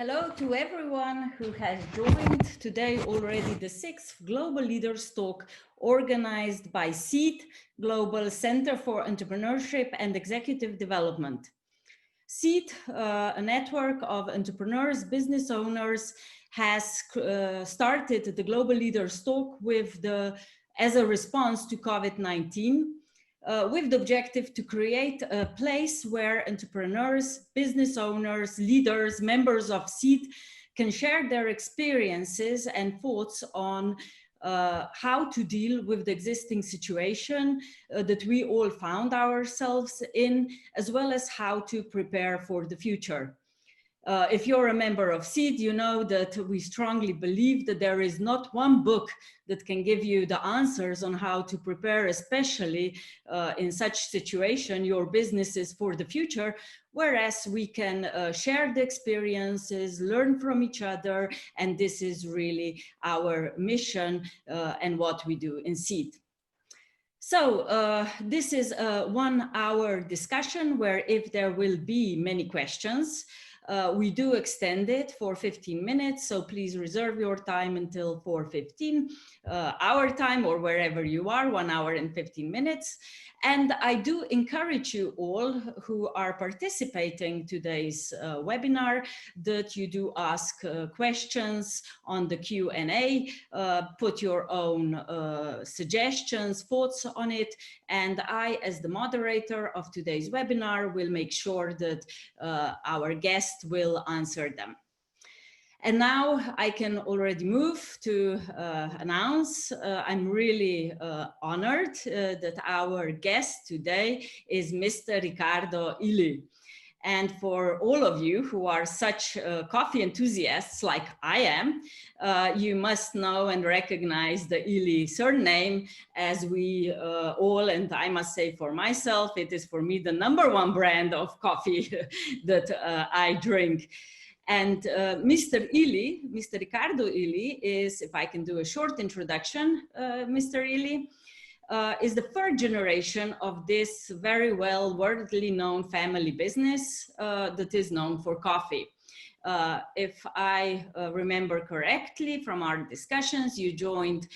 Hello to everyone who has joined today already the 6th Global Leaders Talk organized by CEED Global Center for Entrepreneurship and Executive Development. CEED, a network of entrepreneurs, business owners, has started the Global Leaders Talk as a response to COVID-19. With the objective to create a place where entrepreneurs, business owners, leaders, members of CEED can share their experiences and thoughts on how to deal with the existing situation that we all found ourselves in, as well as how to prepare for the future. If you're a member of CEED, you know that we strongly believe that there is not one book that can give you the answers on how to prepare, especially in such situation, your businesses for the future, whereas we can share the experiences, learn from each other, and this is really our mission and what we do in CEED. So this is a 1-hour discussion where if there will be many questions, we do extend it for 15 minutes, so please reserve your time until 4:15 our time or wherever you are, 1 hour and 15 minutes. And I do encourage you all who are participating today's webinar that you do ask questions on the Q&A, put your own suggestions, thoughts on it, and I, as the moderator of today's webinar, will make sure that our guest will answer them. And now I can already move to announce, I'm really honored that our guest today is Mr. Riccardo Illy. And for all of you who are such coffee enthusiasts like I am, you must know and recognize the Illy surname, as we all, and I must say for myself, it is for me the #1 brand of coffee that I drink. And Mr. Illy, Mr. Riccardo Illy is, if I can do a short introduction, Mr. Illy, is the 3rd generation of this very well worldly known family business that is known for coffee. If I remember correctly from our discussions, you joined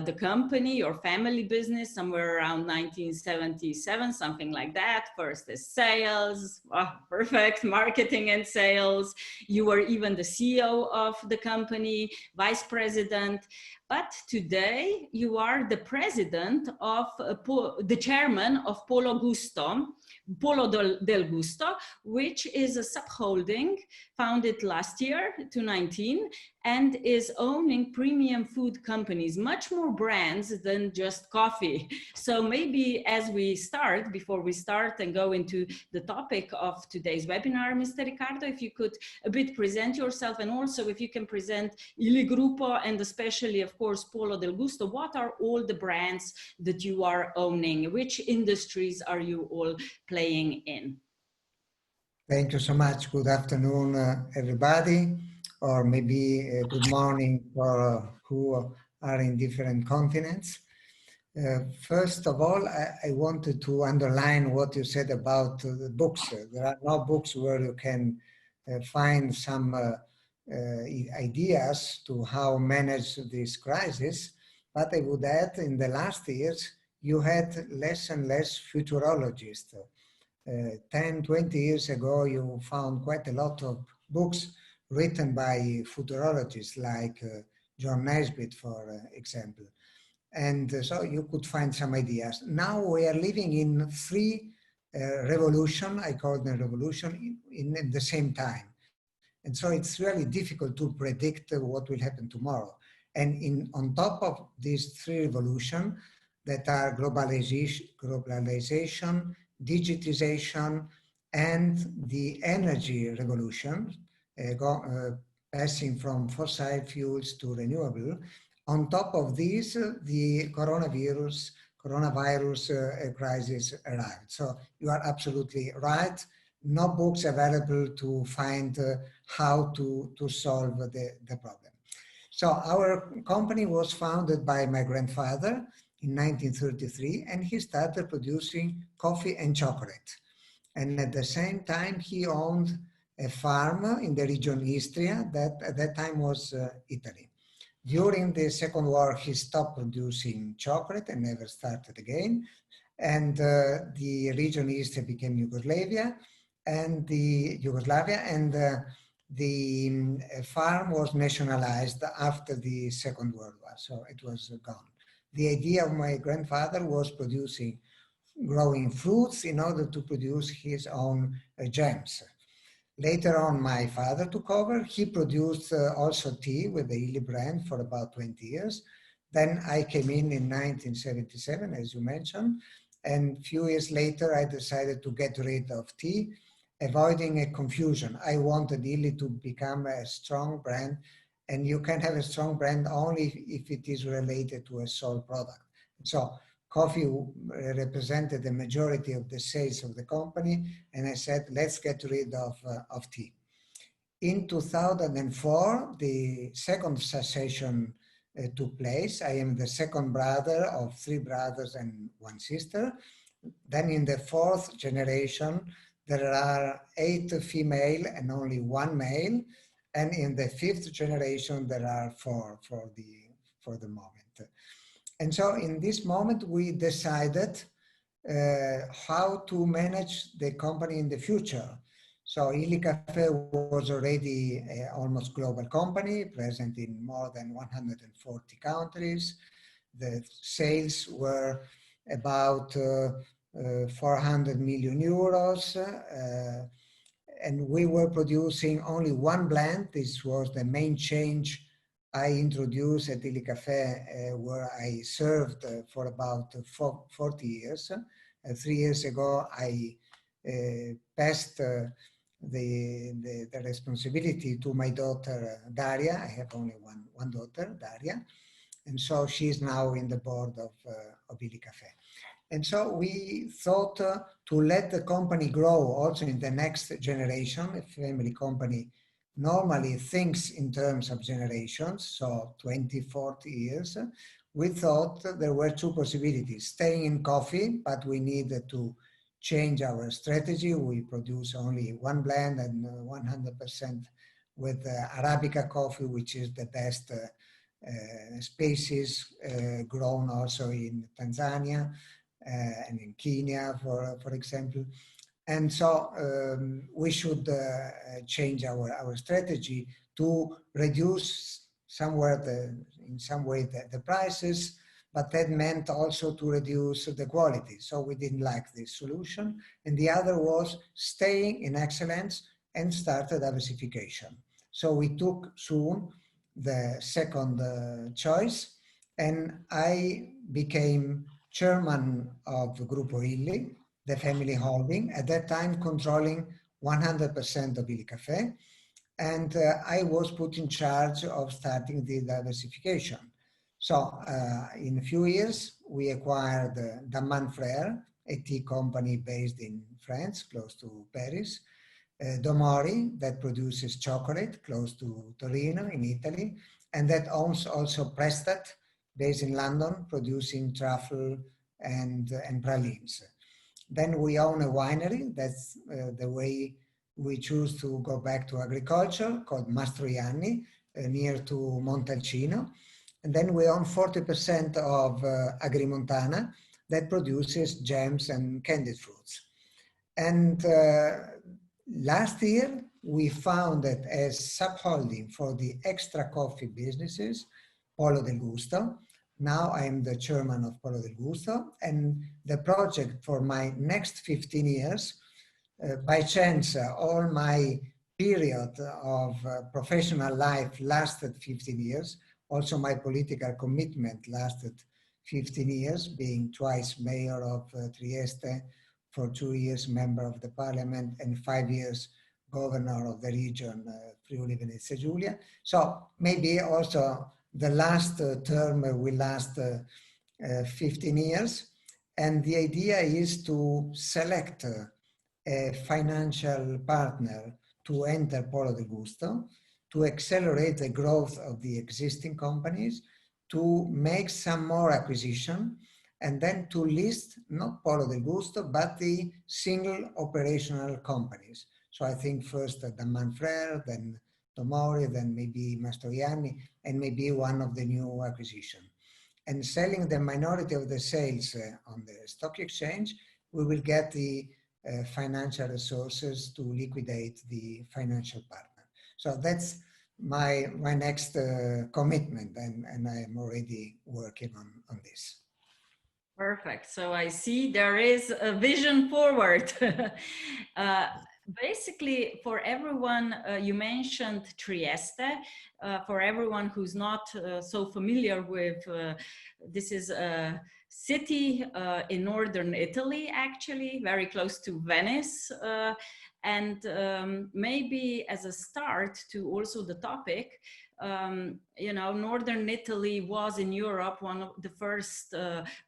the company, your family business, somewhere around 1977, something like that. First as sales, perfect, marketing and sales. You were even the CEO of the company, vice president. But today you are the president of, the chairman of Polo del Gusto, which is a subholding founded last year, 2019, and is owning premium food companies, much more brands than just coffee. So maybe as we start, before we start and go into the topic of today's webinar, Mr. Riccardo, if you could a bit present yourself, and also if you can present Illy Gruppo and especially, of course, Polo del Gusto. What are all the brands that you are owning? Which industries are you all playing in? Thank you so much. Good afternoon, everybody, or maybe good morning for who are in different continents. First of all, I wanted to underline what you said about the books. There are no books where you can find some ideas to how manage this crisis, but I would add in the last years, you had less and less futurologists. 10, 20 years ago, you found quite a lot of books written by futurologists like John Naisbitt, for example. And so you could find some ideas. Now we are living in 3 revolutions, I call them revolution, in the same time. And so it's really difficult to predict what will happen tomorrow. And on top of these 3 revolutions that are globalization, digitization, and the energy revolution, passing from fossil fuels to renewable. On top of these, the coronavirus crisis arrived. So you are absolutely right. No books available to find how to solve the problem. So our company was founded by my grandfather in 1933, and he started producing coffee and chocolate. And at the same time, he owned a farm in the region Istria that at that time was Italy. During the Second War, he stopped producing chocolate and never started again. And the region Istria became Yugoslavia, and the farm was nationalized after the Second World War, so it was gone. The idea of my grandfather was growing fruits in order to produce his own jams. Later on, my father took over. He produced also tea with the Illy brand for about 20 years. Then I came in 1977, as you mentioned. And a few years later, I decided to get rid of tea, avoiding a confusion. I wanted Illy to become a strong brand. And you can have a strong brand only if it is related to a sole product. So coffee represented the majority of the sales of the company, and I said, let's get rid of tea. In 2004, the second succession took place. I am the second brother of 3 brothers and 1 sister. Then in the 4th generation, there are 8 female and only 1 male. And in the 5th generation, there are 4 for the moment. And so in this moment, we decided how to manage the company in the future. So Illy Café was already an almost global company, present in more than 140 countries. The sales were about 400 million euros. And we were producing only 1 blend. This was the main change I introduced at Illy Café, where I served for about 40 years. 3 years ago, I passed the responsibility to my daughter, Daria. I have only one daughter, Daria. And so she's now in the board of Illy Café. And so we thought to let the company grow also in the next generation. A family company normally thinks in terms of generations, so 20, 40 years. We thought there were 2 possibilities: staying in coffee, but we needed to change our strategy. We produce only 1 blend and 100% with Arabica coffee, which is the best species grown also in Tanzania and in Kenya, for example. And so we should change our strategy to reduce in some way the prices, but that meant also to reduce the quality. So we didn't like this solution. And the other was staying in excellence and start a diversification. So we took soon the second choice, and I became chairman of Gruppo Illy, the family holding, at that time controlling 100% of Illy Café. And I was put in charge of starting the diversification. So in a few years, we acquired Daman Frère, a tea company based in France, close to Paris. Domori, that produces chocolate, close to Torino in Italy. And that owns also Prestat, based in London, producing truffle and pralines. Then we own a winery. That's the way we choose to go back to agriculture, called Mastroianni, near to Montalcino. And then we own 40% of Agri-Montana, that produces jams and candied fruits. And last year, we founded as subholding for the extra coffee businesses, Polo del Gusto. Now I am the chairman of Polo del Gusto, and the project for my next 15 years, by chance, all my period of professional life lasted 15 years. Also my political commitment lasted 15 years, being twice mayor of Trieste, for 2 years member of the parliament, and 5 years governor of the region, Friuli Venezia Giulia. So maybe also the last term will last 15 years. And the idea is to select a financial partner to enter Polo del Gusto, to accelerate the growth of the existing companies, to make some more acquisition, and then to list not Polo del Gusto, but the single operational companies. So I think first the Manfred, then Tomori, then maybe Mastroianni, and maybe one of the new acquisition. And selling the minority of the sales on the stock exchange, we will get the financial resources to liquidate the financial partner. So that's my next commitment, and I am already working on this. Perfect. So I see there is a vision forward. Basically, for everyone, you mentioned Trieste. For everyone who's not so familiar with, this is a city in northern Italy, actually, very close to Venice. And maybe as a start to also the topic, you know, northern Italy was in Europe one of the first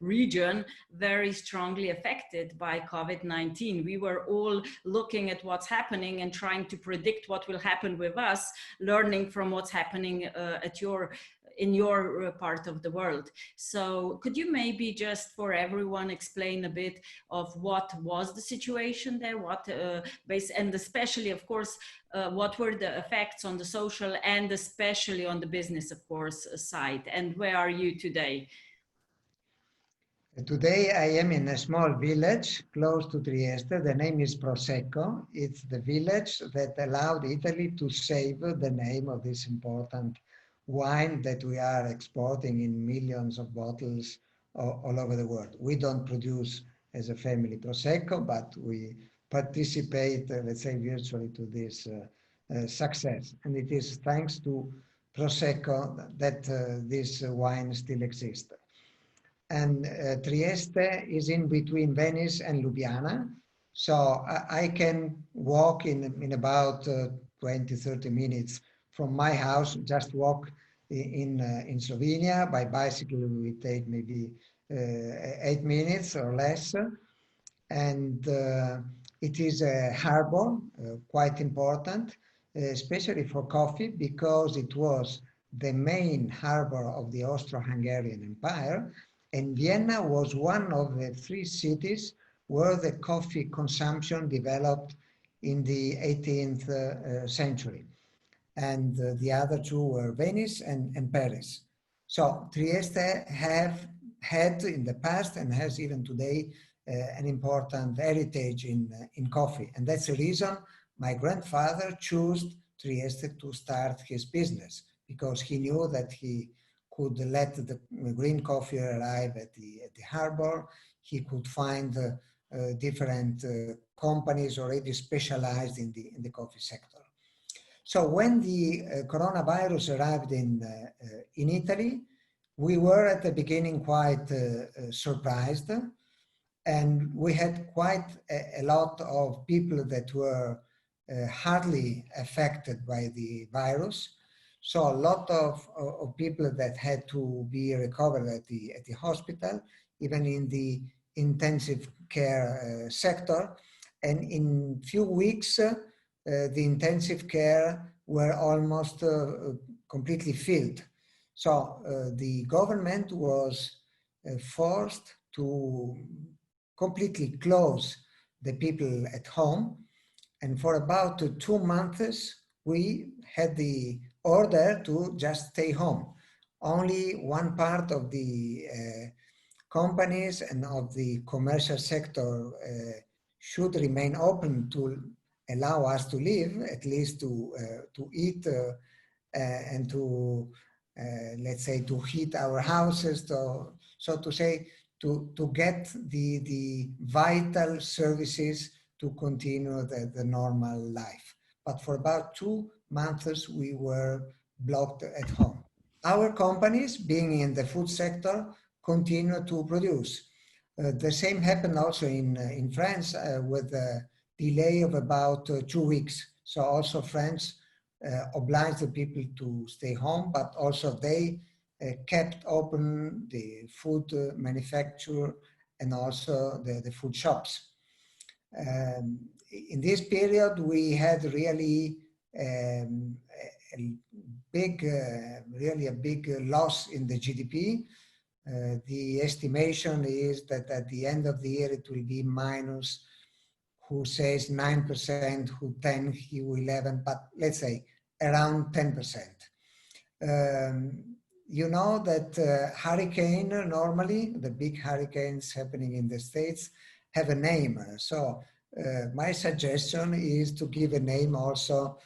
region very strongly affected by COVID-19. We were all looking at what's happening and trying to predict what will happen with us, learning from what's happening in your part of the world. So could you maybe just for everyone explain a bit of what was the situation there, and especially, of course, what were the effects on the social and especially on the business, of course, side, and where are you today? Today I am in a small village close to Trieste. The name is Prosecco. It's the village that allowed Italy to save the name of this important wine that we are exporting in millions of bottles all over the world. We don't produce as a family Prosecco, but we participate, let's say, virtually to this success. And it is thanks to Prosecco that this wine still exists. And Trieste is in between Venice and Ljubljana. So I can walk in about 20, 30 minutes from my house, just walk in Slovenia. By bicycle, we take maybe 8 minutes or less. And it is a harbor, quite important, especially for coffee, because it was the main harbor of the Austro-Hungarian Empire. And Vienna was one of the 3 cities where the coffee consumption developed in the 18th century. And the other 2 were Venice and Paris. So Trieste have had in the past and has even today an important heritage in coffee. And that's the reason my grandfather chose Trieste to start his business, because he knew that he could let the green coffee arrive at the harbor. He could find different companies already specialized in the coffee sector. So when the coronavirus arrived in Italy, we were at the beginning quite surprised, and we had quite a lot of people that were hardly affected by the virus. So a lot of people that had to be recovered at the hospital, even in the intensive care sector. And in few weeks, the intensive care were almost completely filled. So the government was forced to completely close the people at home. And for about 2 months, we had the order to just stay home. Only one part of the companies and of the commercial sector should remain open to allow us to live, at least to eat and to, let's say, to heat our houses, so to say, to get the vital services to continue the normal life. But for about 2 months, we were blocked at home. Our companies, being in the food sector, continue to produce. The same happened also in France with a delay of about 2 weeks. So also France obliged the people to stay home, but also they kept open the food manufacturer and also the food shops. In this period, we had really a big loss in the GDP. The estimation is that at the end of the year, it will be minus who says 9%, who 10, who 11, but let's say around 10%. You know that hurricane, normally, the big hurricanes happening in the States have a name. So my suggestion is to give a name also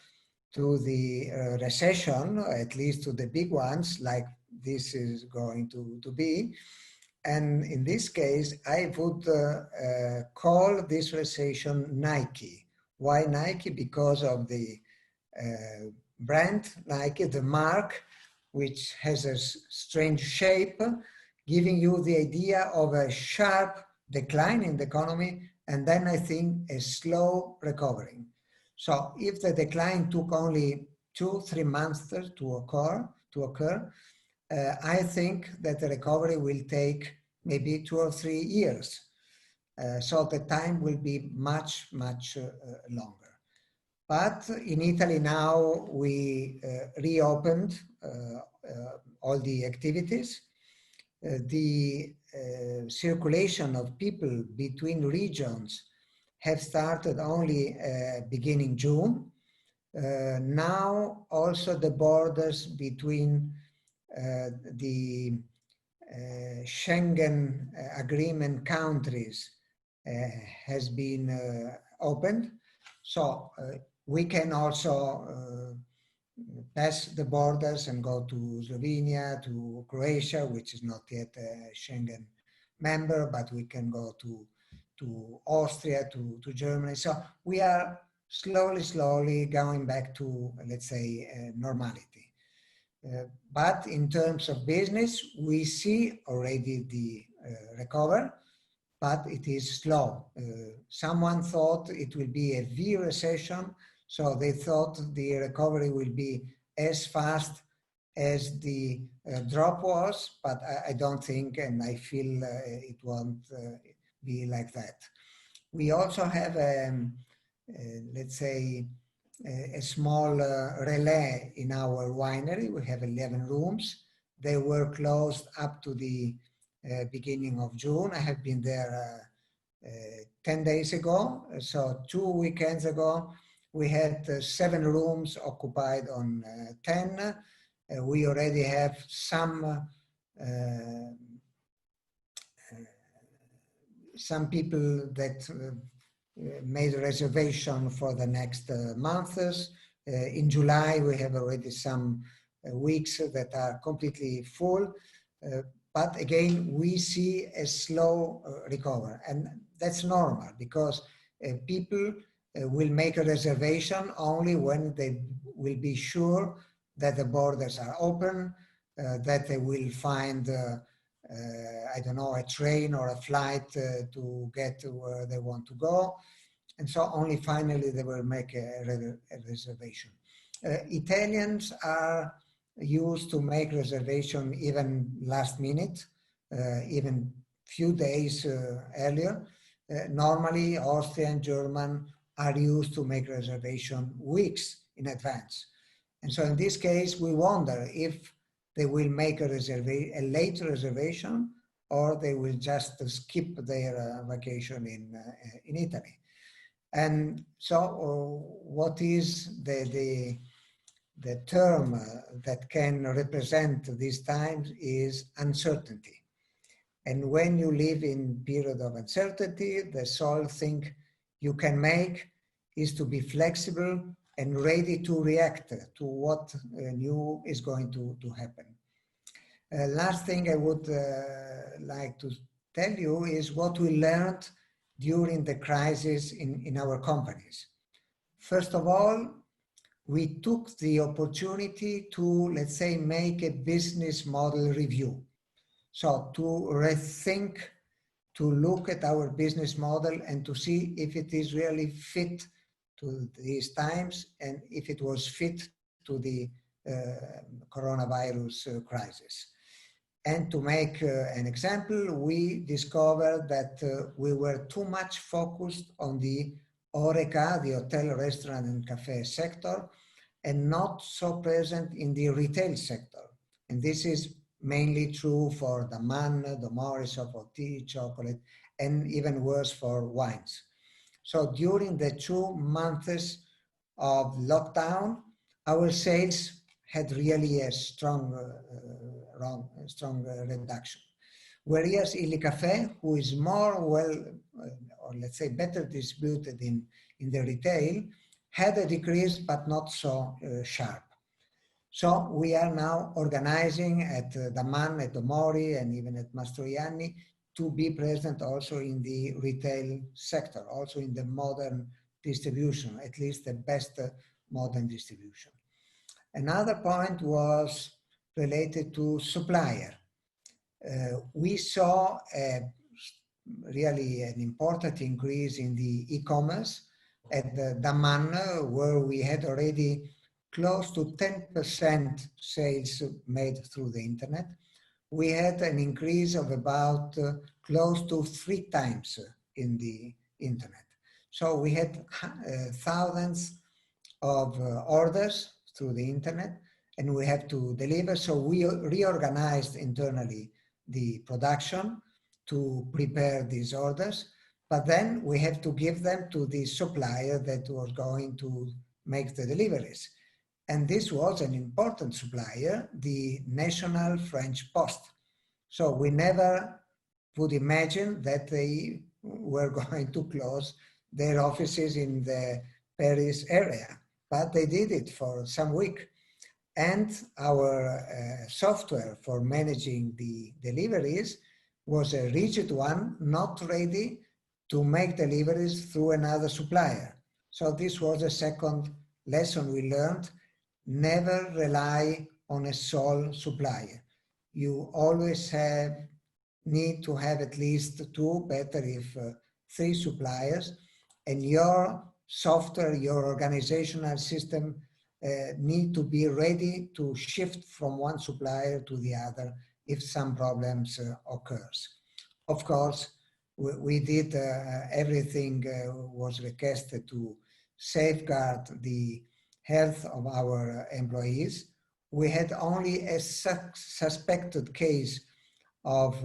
to the recession, at least to the big ones, like this is going to be. And in this case, I would call this recession Nike. Why Nike? Because of the brand Nike, the mark, which has a strange shape, giving you the idea of a sharp decline in the economy, and then I think a slow recovery. So if the decline took only 2-3 months to occur, I think that the recovery will take maybe 2 or 3 years. So the time will be much, much longer. But in Italy now we reopened all the activities. The circulation of people between regions have started only beginning June. Now also the borders between the Schengen agreement countries has been opened. So we can also pass the borders and go to Slovenia, to Croatia, which is not yet a Schengen member, but we can go to Austria, to Germany. So we are slowly going back to, let's say, normality. But in terms of business, we see already the recovery, but it is slow. Someone thought it will be a V recession, so they thought the recovery will be as fast as the drop was, but I don't think, and I feel it won't be like that. We also have, let's say, a small relay in our winery. We have 11 rooms. They were closed up to the beginning of June. I have been there 10 days ago. So 2 weekends ago, we had 7 rooms occupied on 10. We already have some people that made a reservation for the next months. In July, we have already some weeks that are completely full. But again, we see a slow recovery. And that's normal because people will make a reservation only when they will be sure that the borders are open, that they will find I don't know, a train or a flight to get to where they want to go. And so only finally they will make a reservation. Italians are used to make reservation even last minute, even few days earlier. Normally, Austrian, German are used to make reservation weeks in advance. And so in this case, we wonder if they will make a late reservation, or they will just skip their vacation in Italy. And so what is the term that can represent these times is uncertainty. And when you live in period of uncertainty, the sole thing you can make is to be flexible and ready to react to what new is going to happen. Last thing I would like to tell you is what we learned during the crisis in our companies. First of all, we took the opportunity to, let's say, make a business model review. So to rethink, to look at our business model and to see if it is really fit to these times and if it was fit to the coronavirus crisis. And to make an example, we discovered that we were too much focused on the HoReCa, the hotel, restaurant and cafe sector, and not so present in the retail sector. And this is mainly true for the Man, the Morris of tea, chocolate, and even worse for wines. So during the 2 months of lockdown, our sales had really a strong reduction. Whereas Illy Café, who is more or let's say better distributed in the retail, had a decrease, but not so sharp. So we are now organizing at Daman, at Omori, and even at Mastroianni to be present also in the retail sector, also in the modern distribution, at least the best modern distribution. Another point was related to supplier. We saw really an important increase in the e-commerce at the Daman, where we had already close to 10% sales made through the internet. We had an increase of about close to 3 times in the internet. So we had thousands of orders through the internet, and we have to deliver. So we reorganized internally the production to prepare these orders, but then we have to give them to the supplier that was going to make the deliveries. And this was an important supplier, the National French Post. So we never would imagine that they were going to close their offices in the Paris area, but they did it for some week. And our software for managing the deliveries was a rigid one, not ready to make deliveries through another supplier. So this was a second lesson we learned. Never rely on a sole supplier. You always need to have at least 2, better if 3 suppliers, and your software, your organizational system need to be ready to shift from one supplier to the other if some problems occurs. Of course, we did everything was requested to safeguard the health of our employees. We had only a suspected case of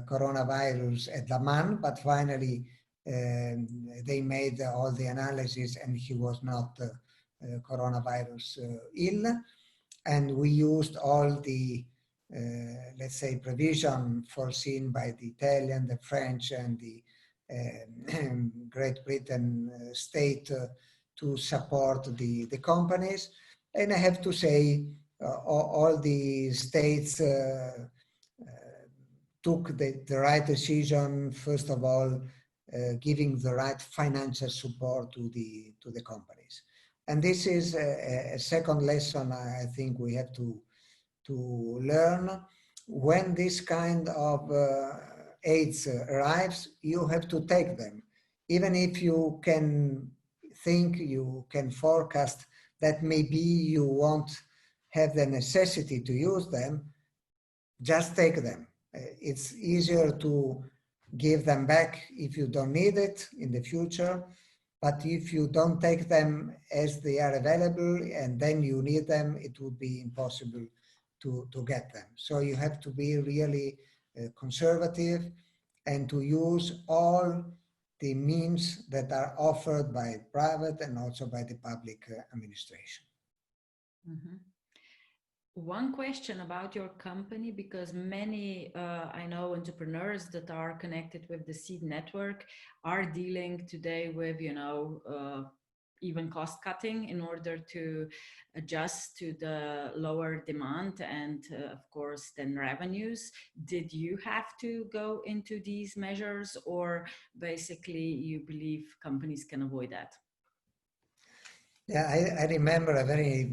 coronavirus at Daman, but finally they made all the analysis and he was not coronavirus ill. And we used all the, let's say, provision foreseen by the Italian, the French, and the Great Britain state to support the companies. And I have to say, all the states took the right decision, first of all, giving the right financial support to the companies. And this is a second lesson I think we have to learn. When this kind of aids arrives, you have to take them. Even if you can think, you can forecast that maybe you won't have the necessity to use them, just take them. It's easier to give them back if you don't need it in the future. But if you don't take them as they are available and then you need them, it would be impossible to get them. So you have to be really conservative and to use all the means that are offered by private and also by the public administration. Mm-hmm. One question about your company, because many, I know, entrepreneurs that are connected with the CEED network are dealing today with, even cost cutting in order to adjust to the lower demand and, of course, then revenues. Did you have to go into these measures, or basically you believe companies can avoid that? Yeah, I remember a very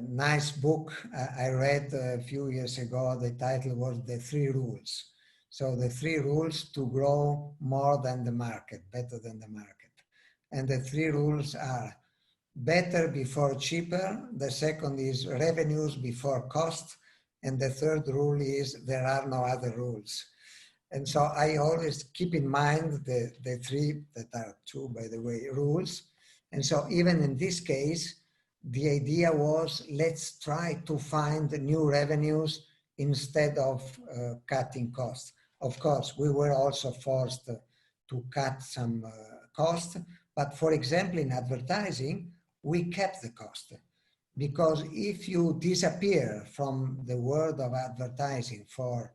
nice book I read a few years ago. The title was The 3 Rules. So the 3 rules to grow more than the market, better than the market. And the 3 rules are better before cheaper. The second is revenues before cost. And the third rule is there are no other rules. And so I always keep in mind the 3, that are 2, by the way, rules. And so even in this case, the idea was, let's try to find new revenues instead of cutting costs. Of course, we were also forced to cut some costs, But for example, in advertising, we kept the cost. Because if you disappear from the world of advertising for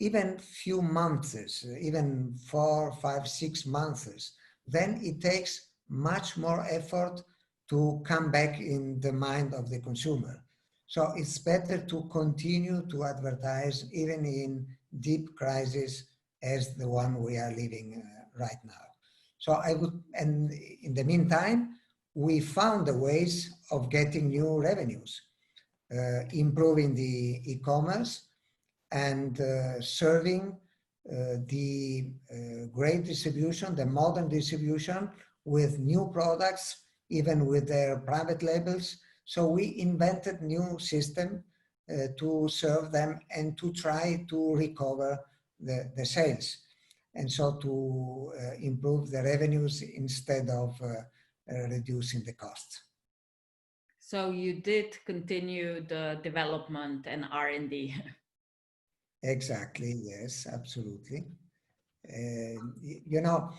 even few months, even 4, 5, 6 months, then it takes much more effort to come back in the mind of the consumer. So it's better to continue to advertise even in deep crisis as the one we are living right now. So I would, and in the meantime, we found the ways of getting new revenues, improving the e-commerce and serving the great distribution, the modern distribution with new products, even with their private labels. So we invented new system to serve them and to try to recover the sales. And so to improve the revenues instead of reducing the costs. So you did continue the development and R&D. Exactly, yes, absolutely. You know,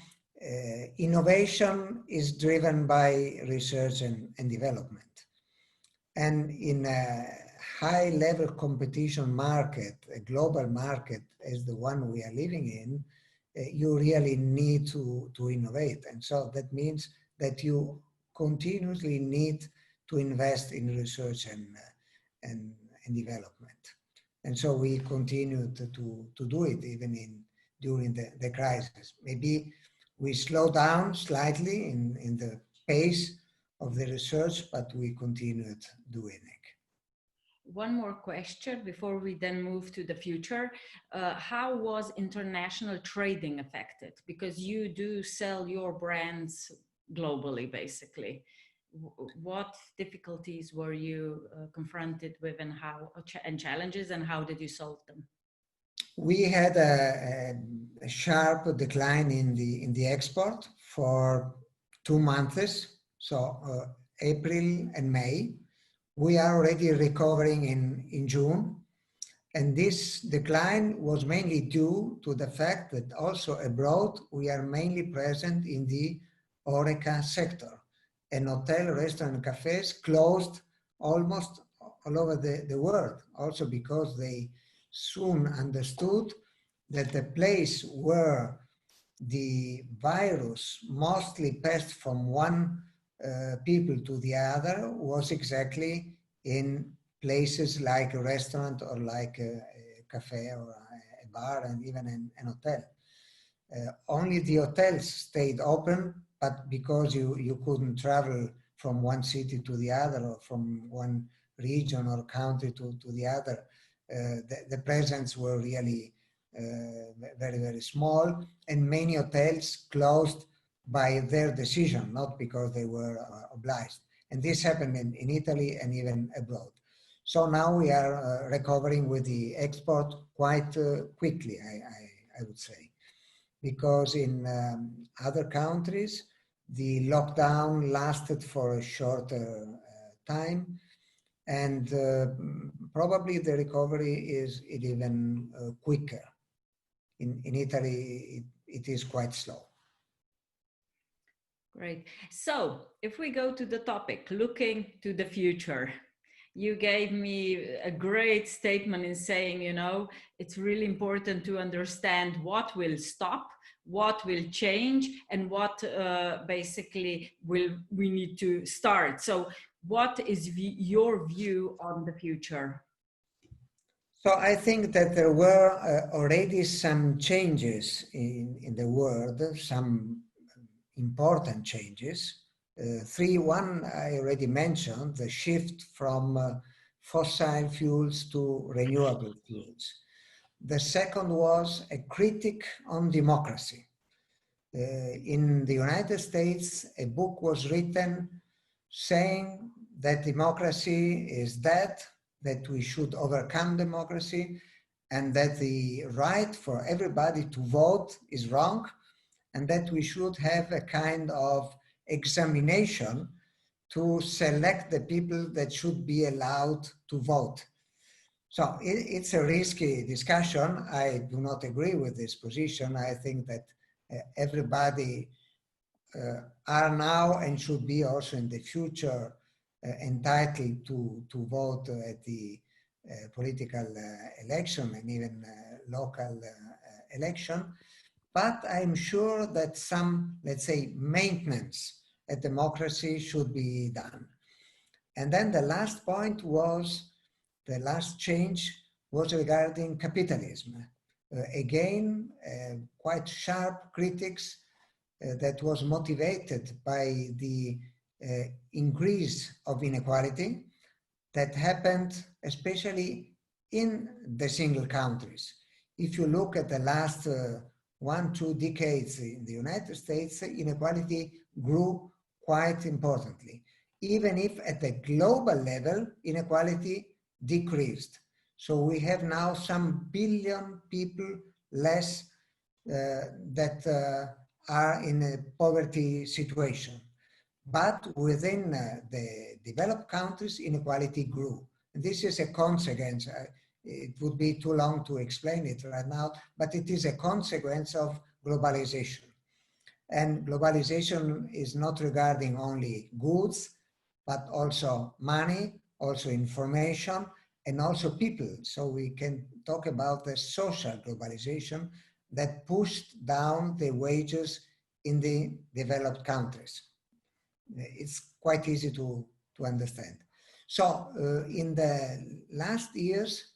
innovation is driven by research and development. And in a high-level competition market, a global market as the one we are living in, you really need to innovate. And so that means that you continuously need to invest in research and development. And so we continued to do it even during the crisis. Maybe we slowed down slightly in the pace of the research, but we continued doing it. One more question before we then move to the future. How was international trading affected? Because you do sell your brands globally, basically. What difficulties were you confronted with, and and challenges, and how did you solve them? We had a sharp decline in the export for 2 months, so April and May. We are already recovering in June, and this decline was mainly due to the fact that also abroad we are mainly present in the HoReCa sector, and hotel, restaurant, and cafes closed almost all over the world, also because they soon understood that the place where the virus mostly passed from one people to the other was exactly in places like a restaurant or like a cafe or a bar and even an hotel. Only the hotels stayed open, but because you couldn't travel from one city to the other or from one region or country to the other, the presence were really very, very small, and many hotels closed by their decision, not because they were obliged. And this happened in Italy and even abroad. So now we are recovering with the export quite quickly, I would say, because in other countries, the lockdown lasted for a shorter time, and probably the recovery is even quicker. In Italy, it is quite slow. Great. So if we go to the topic, looking to the future, you gave me a great statement in saying, you know, it's really important to understand what will stop, what will change, and what basically we need to start. So what is your view on the future? So I think that there were already some changes in the world, some important changes. One I already mentioned, the shift from fossil fuels to renewable fuels. The second was a critique on democracy. In the United States, a book was written saying that democracy is dead, that we should overcome democracy, and that the right for everybody to vote is wrong, and that we should have a kind of examination to select the people that should be allowed to vote. So it's a risky discussion. I do not agree with this position. I think that everybody are now and should be also in the future entitled to vote at the political election and even local election. But I'm sure that some, let's say, maintenance at democracy should be done. And then the last point was, the last change was regarding capitalism. Again, quite sharp critics that was motivated by the increase of inequality that happened especially in the single countries. If you look at the last 1-2 decades in the United States, inequality grew quite importantly, even if at the global level, inequality decreased. So we have now some billion people less that are in a poverty situation. But within the developed countries, inequality grew. And this is a consequence. It would be too long to explain it right now, but it is a consequence of globalization. And globalization is not regarding only goods, but also money, also information, and also people. So we can talk about the social globalization that pushed down the wages in the developed countries. It's quite easy to understand. So in the last years,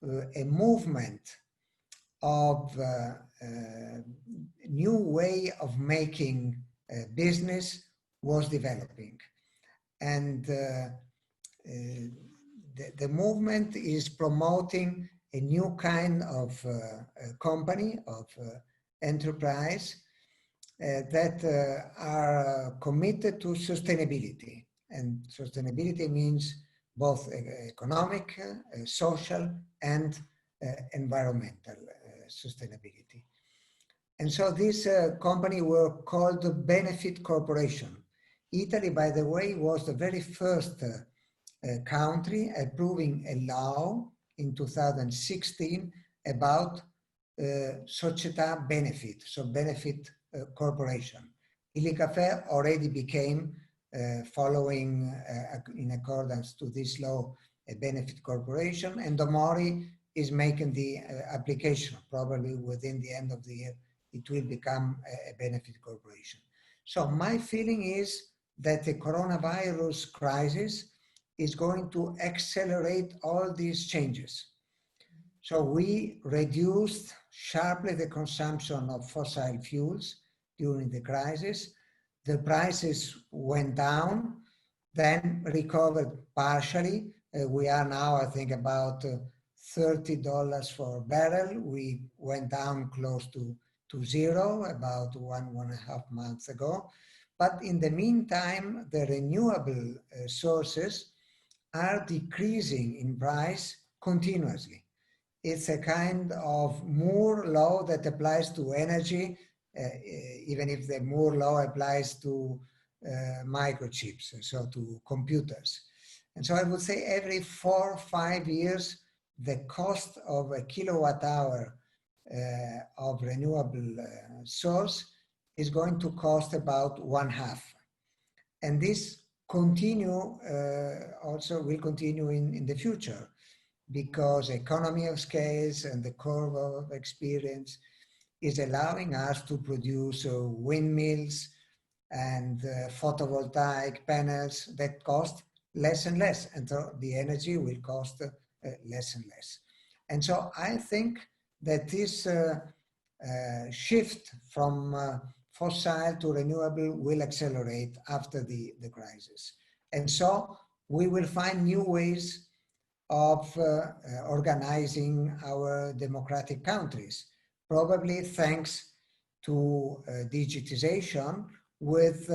a movement of new way of making business was developing. And the movement is promoting a new kind of company, of enterprise that are committed to sustainability. And sustainability means both economic, social, and environmental sustainability. And so this company were called Benefit Corporation. Italy, by the way, was the very first country approving a law in 2016 about società benefit, so benefit corporation. Illy Café already became, following in accordance to this law, a benefit corporation, and Domori is making the application. Probably within the end of the year, it will become a benefit corporation. So my feeling is that the coronavirus crisis is going to accelerate all these changes. So we reduced sharply the consumption of fossil fuels during the crisis. The prices went down, then recovered partially. We are now, I think, about $30 for a barrel. We went down close to zero about 1.5 months ago. But in the meantime, the renewable sources are decreasing in price continuously. It's a kind of Moore law that applies to energy, even if the Moore law applies to microchips, so to computers. And so I would say every 4 or 5 years, the cost of a kilowatt hour of renewable source is going to cost about 1/2. And this also will continue in the future, because economy of scales and the curve of experience is allowing us to produce windmills and photovoltaic panels that cost less and less, and so the energy will cost less and less. And so I think that this shift from fossil to renewable will accelerate after the crisis. And so we will find new ways of organizing our democratic countries, probably thanks to digitization with,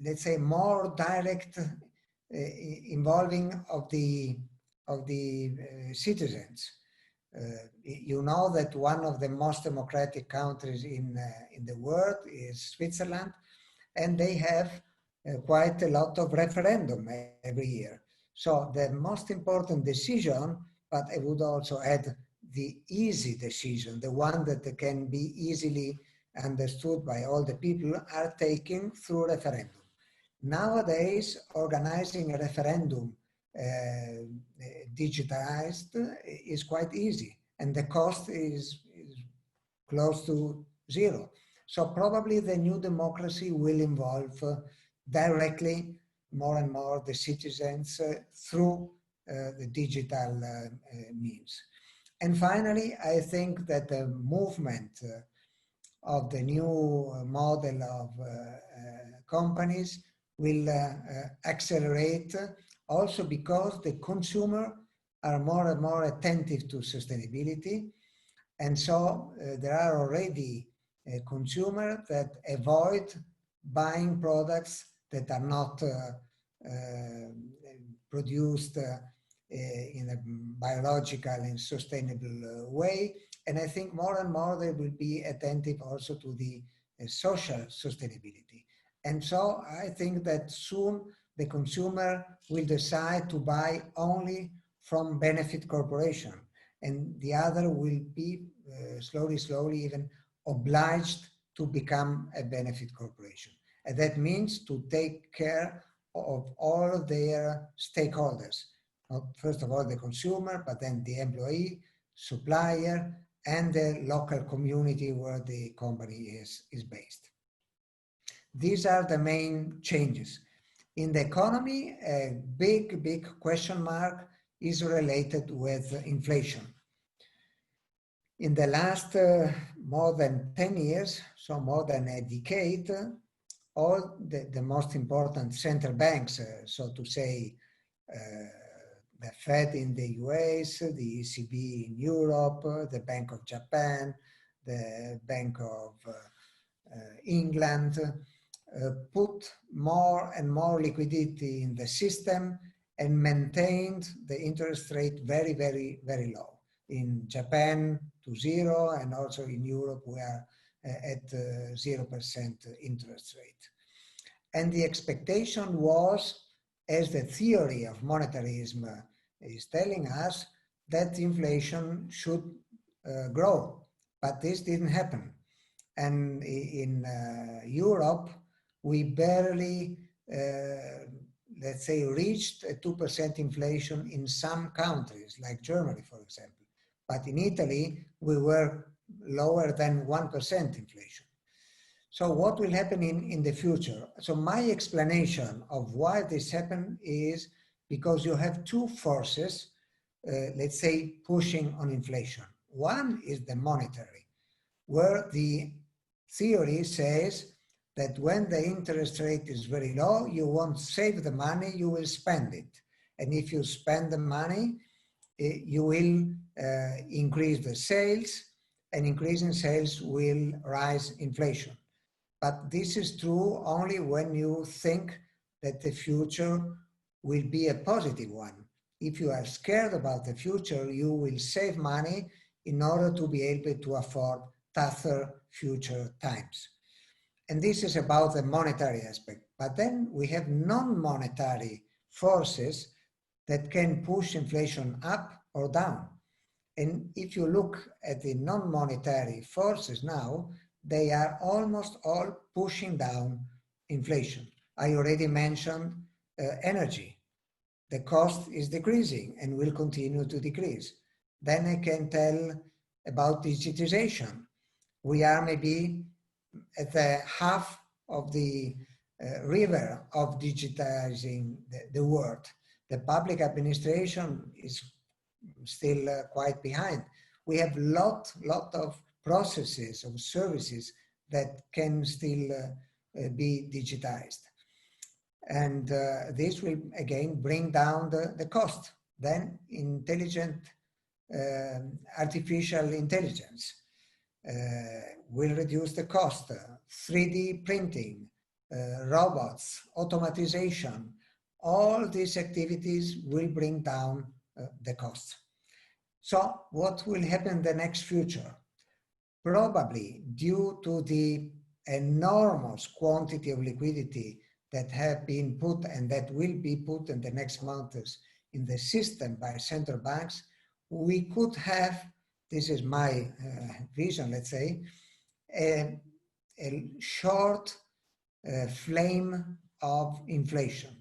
let's say, more direct involving of the citizens. You know that one of the most democratic countries in the world is Switzerland, and they have quite a lot of referendum every year. So the most important decision, but I would also add the easy decision, the one that can be easily understood by all the people, are taken through referendum. Nowadays, organizing a referendum digitized is quite easy, and the cost is close to zero. So probably the new democracy will involve directly more and more the citizens through the digital means. And finally, I think that the movement of the new model of companies will accelerate also because the consumer are more and more attentive to sustainability. And so there are already consumers that avoid buying products that are not produced in a biological and sustainable way. And I think more and more they will be attentive also to the social sustainability. And so I think that soon the consumer will decide to buy only from benefit corporation, and the other will be slowly even obliged to become a benefit corporation. And that means to take care of all of their stakeholders. First of all, the consumer, but then the employee, supplier, and the local community where the company is based. These are the main changes. In the economy, a big question mark is related with inflation. In the last more than 10 years, so more than a decade, all the most important central banks, so to say, the Fed in the US, the ECB in Europe, the Bank of Japan, the Bank of England, put more and more liquidity in the system and maintained the interest rate very low. In Japan to zero, and also in Europe we are at 0% interest rate. And the expectation was, as the theory of monetarism is telling us, that inflation should grow, but this didn't happen. And in Europe, we barely, let's say, reached a 2% inflation in some countries, like Germany, for example. But in Italy, we were lower than 1% inflation. So what will happen in the future? So my explanation of why this happened is because you have two forces, let's say, pushing on inflation. One is the monetary, where the theory says that when the interest rate is very low, you won't save the money, you will spend it. And if you spend the money, you will increase the sales, and increasing sales will rise inflation. But this is true only when you think that the future will be a positive one. If you are scared about the future, you will save money in order to be able to afford tougher future times. And this is about the monetary aspect. But then we have non-monetary forces that can push inflation up or down. And if you look at the non-monetary forces now, they are almost all pushing down inflation. I already mentioned energy. The cost is decreasing and will continue to decrease. Then I can tell about digitization. We are maybe at the half of the river of digitizing the world. The public administration is still quite behind. We have lot of processes, of services that can still be digitized. And this will again bring down the cost. Then intelligent, artificial intelligence will reduce the cost. 3D printing, robots, automatization, all these activities will bring down the cost. So what will happen in the next future? Probably due to the enormous quantity of liquidity that have been put and that will be put in the next months in the system by central banks, we could have, this is my vision, let's say, a a short flame of inflation.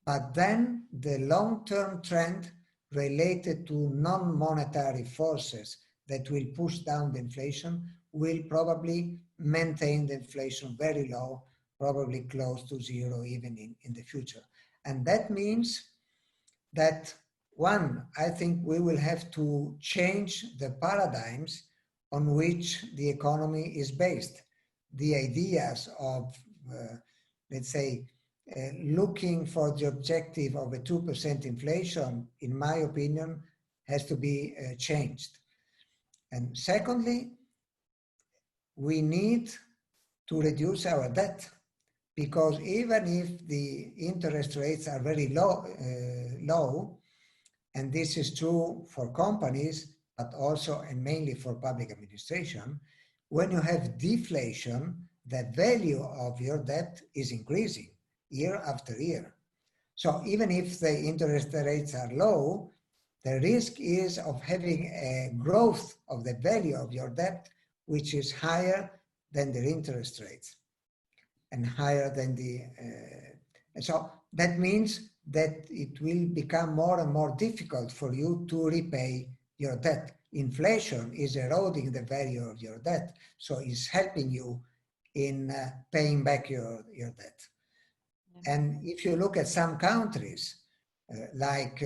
But then the long-term trend related to non-monetary forces that will push down the inflation will probably maintain the inflation very low, probably close to zero even in the future. And that means that, one, I think we will have to change the paradigms on which the economy is based. The ideas of, let's say, looking for the objective of a 2% inflation, in my opinion, has to be changed. And secondly, we need to reduce our debt, because even if the interest rates are very low, and this is true for companies, but also and mainly for public administration, when you have deflation, the value of your debt is increasing year after year. So even if the interest rates are low, the risk is of having a growth of the value of your debt, which is higher than the interest rates and higher than the... and so that means that it will become more and more difficult for you to repay your debt. Inflation is eroding the value of your debt, so it's helping you in paying back your debt. And if you look at some countries, like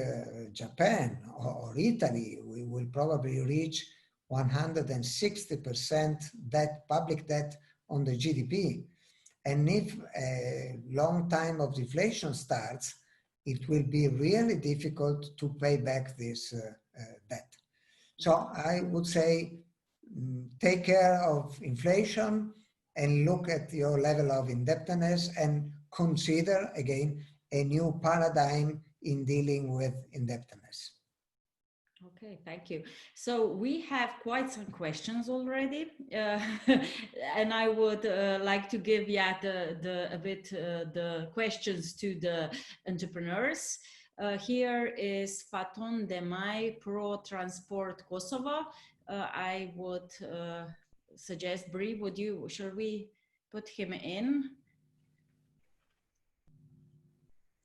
Japan or Italy, we will probably reach 160% debt, public debt on the GDP. And if a long time of deflation starts, it will be really difficult to pay back this debt. So I would say, take care of inflation and look at your level of indebtedness and consider again a new paradigm in dealing with indebtedness. Okay, thank you. So we have quite some questions already, and I would like to give the questions to the entrepreneurs. Here is Faton Demai, Pro Transport Kosovo. I would suggest, Brie, shall we put him in?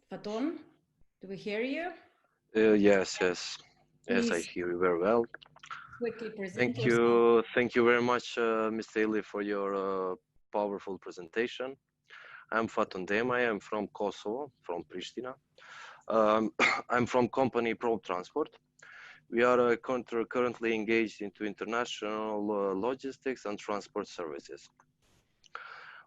Faton, do we hear you? Yes. Please. Yes, I hear you very well. Quickly present Thank yourself. Thank you very much, Mr. Illy, for your powerful presentation. I'm Faton Demai. I'm from Kosovo, from Pristina. I'm from company Pro Transport. We are currently engaged into international logistics and transport services.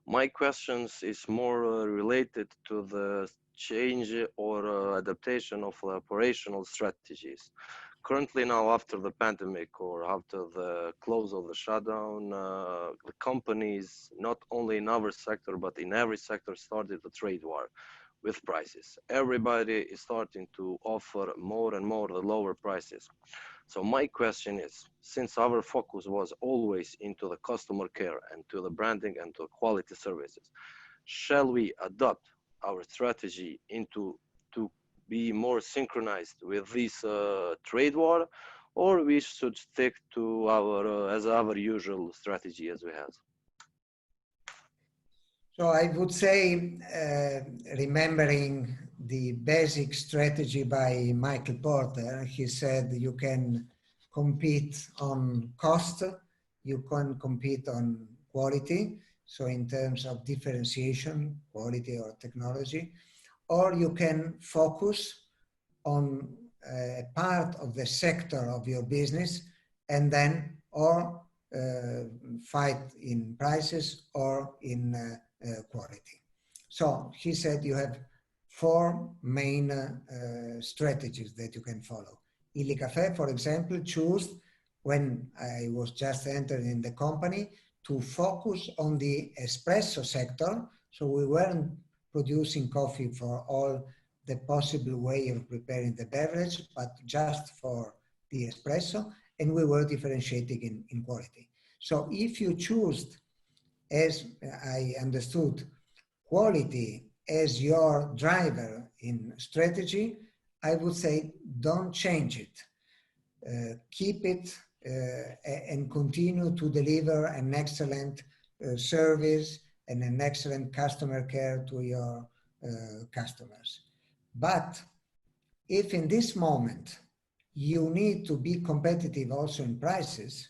My questions is more related to the change or adaptation of operational strategies. Currently now, after the pandemic or after the close of the shutdown, the companies, not only in our sector, but in every sector, started a trade war with prices. Everybody is starting to offer more and more the lower prices. So my question is, since our focus was always into the customer care and to the branding and to quality services, shall we adopt our strategy into to be more synchronized with this trade war, or we should stick to our usual strategy as we have? So I would say, remembering the basic strategy by Michael Porter, he said you can compete on cost, you can compete on quality, so in terms of differentiation, quality or technology, or you can focus on a part of the sector of your business and then or fight in prices or in quality. So he said you have four main strategies that you can follow. Illy Café, for example, chose, when I was just entering in the company, to focus on the espresso sector. So we weren't producing coffee for all the possible way of preparing the beverage, but just for the espresso, and we were differentiating in quality. So if you choose, as I understood, quality as your driver in strategy, I would say don't change it. Keep it and continue to deliver an excellent service and an excellent customer care to your customers. But if in this moment you need to be competitive also in prices,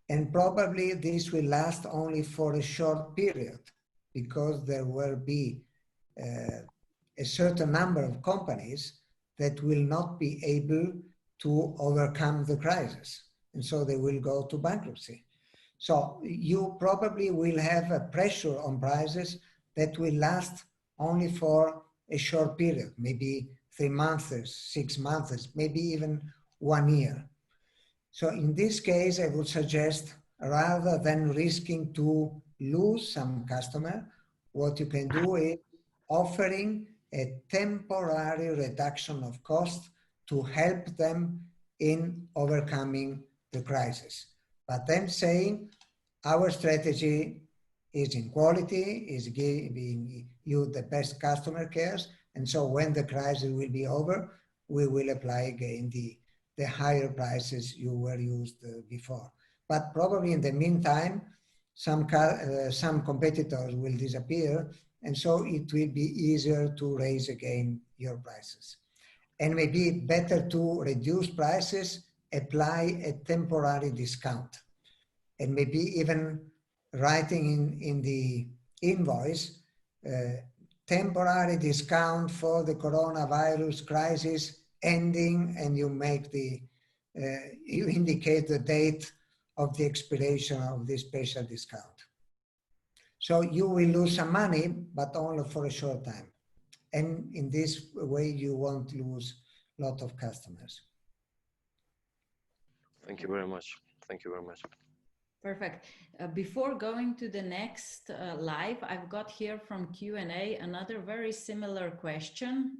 and probably this will last only for a short period, because there will be a certain number of companies that will not be able to overcome the crisis. And so they will go to bankruptcy. So you probably will have a pressure on prices that will last only for a short period, maybe 3 months, 6 months, maybe even 1 year. So in this case, I would suggest, rather than risking to lose some customer, what you can do is offering a temporary reduction of cost to help them in overcoming the crisis. But then saying, our strategy is in quality, is giving you the best customer cares, and so when the crisis will be over, we will apply again the higher prices you were used before. But probably in the meantime, some competitors will disappear, and so it will be easier to raise again your prices. And maybe better to reduce prices, apply a temporary discount, and maybe even writing in the invoice, temporary discount for the coronavirus crisis ending, and you make you indicate the date of the expiration of this special discount. So you will lose some money, but only for a short time. And in this way, you won't lose a lot of customers. Thank you very much. Thank you very much. Perfect. Before going to the next live, I've got here from Q&A another very similar question.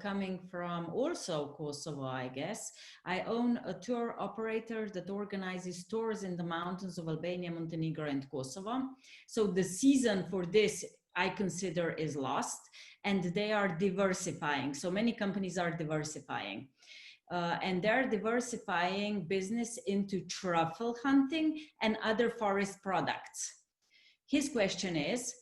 Coming from also Kosovo, I guess. I own a tour operator that organizes tours in the mountains of Albania, Montenegro, and Kosovo. So the season for this, I consider, is lost, and they are diversifying. So many companies are diversifying. And they're diversifying business into truffle hunting and other forest products. His question is,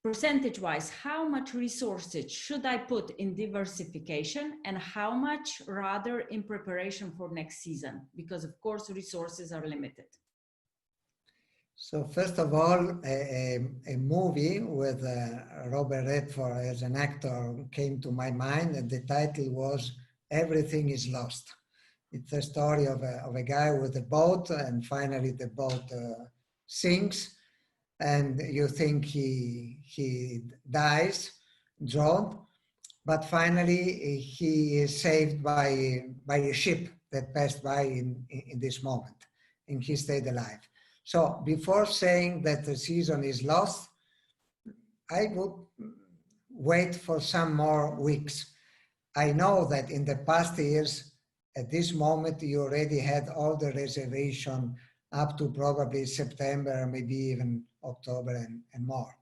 percentage-wise, how much resources should I put in diversification and how much rather in preparation for next season? Because of course, resources are limited. So first of all, a movie with Robert Redford as an actor came to my mind, and the title was Everything is Lost. It's a story of a guy with a boat, and finally the boat sinks, and you think he dies, drowned, but finally he is saved by a ship that passed by in this moment, and he stayed alive. So before saying that the season is lost, I would wait for some more weeks. I know that in the past years, at this moment, you already had all the reservation up to probably September, maybe even October and more.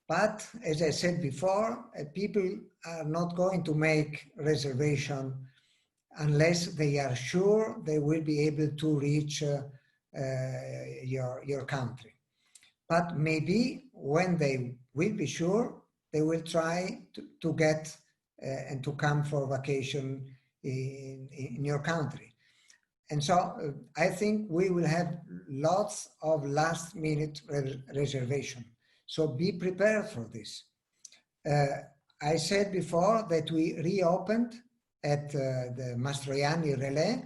But as I said before, people are not going to make reservation unless they are sure they will be able to reach your country. But maybe when they will be sure, they will try to get and to come for vacation in your country. And so I think we will have lots of last minute reservation. So be prepared for this. I said before that we reopened at the Mastroianni Relais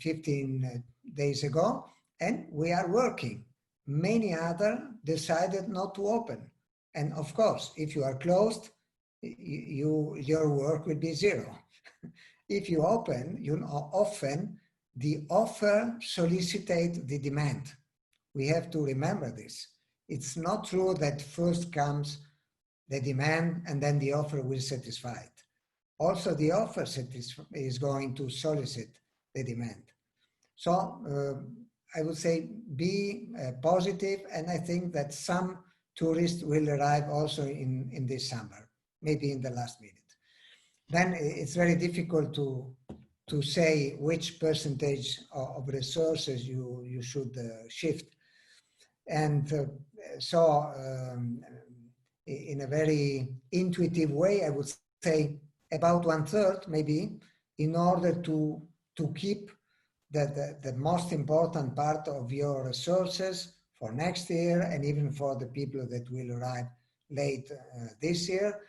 15 days ago, and we are working. Many others decided not to open. And of course, if you are closed, your work will be zero. If you open, often the offer solicites the demand. We have to remember this. It's not true that first comes the demand and then the offer will satisfy it. Also, the offer is going to solicit the demand. So I would say be positive, and I think that some tourists will arrive also in this summer, maybe in the last minute. Then it's very difficult to say which percentage of resources you should shift. And so in a very intuitive way, I would say about 1/3 maybe, in order to keep the most important part of your resources for next year and even for the people that will arrive late this year,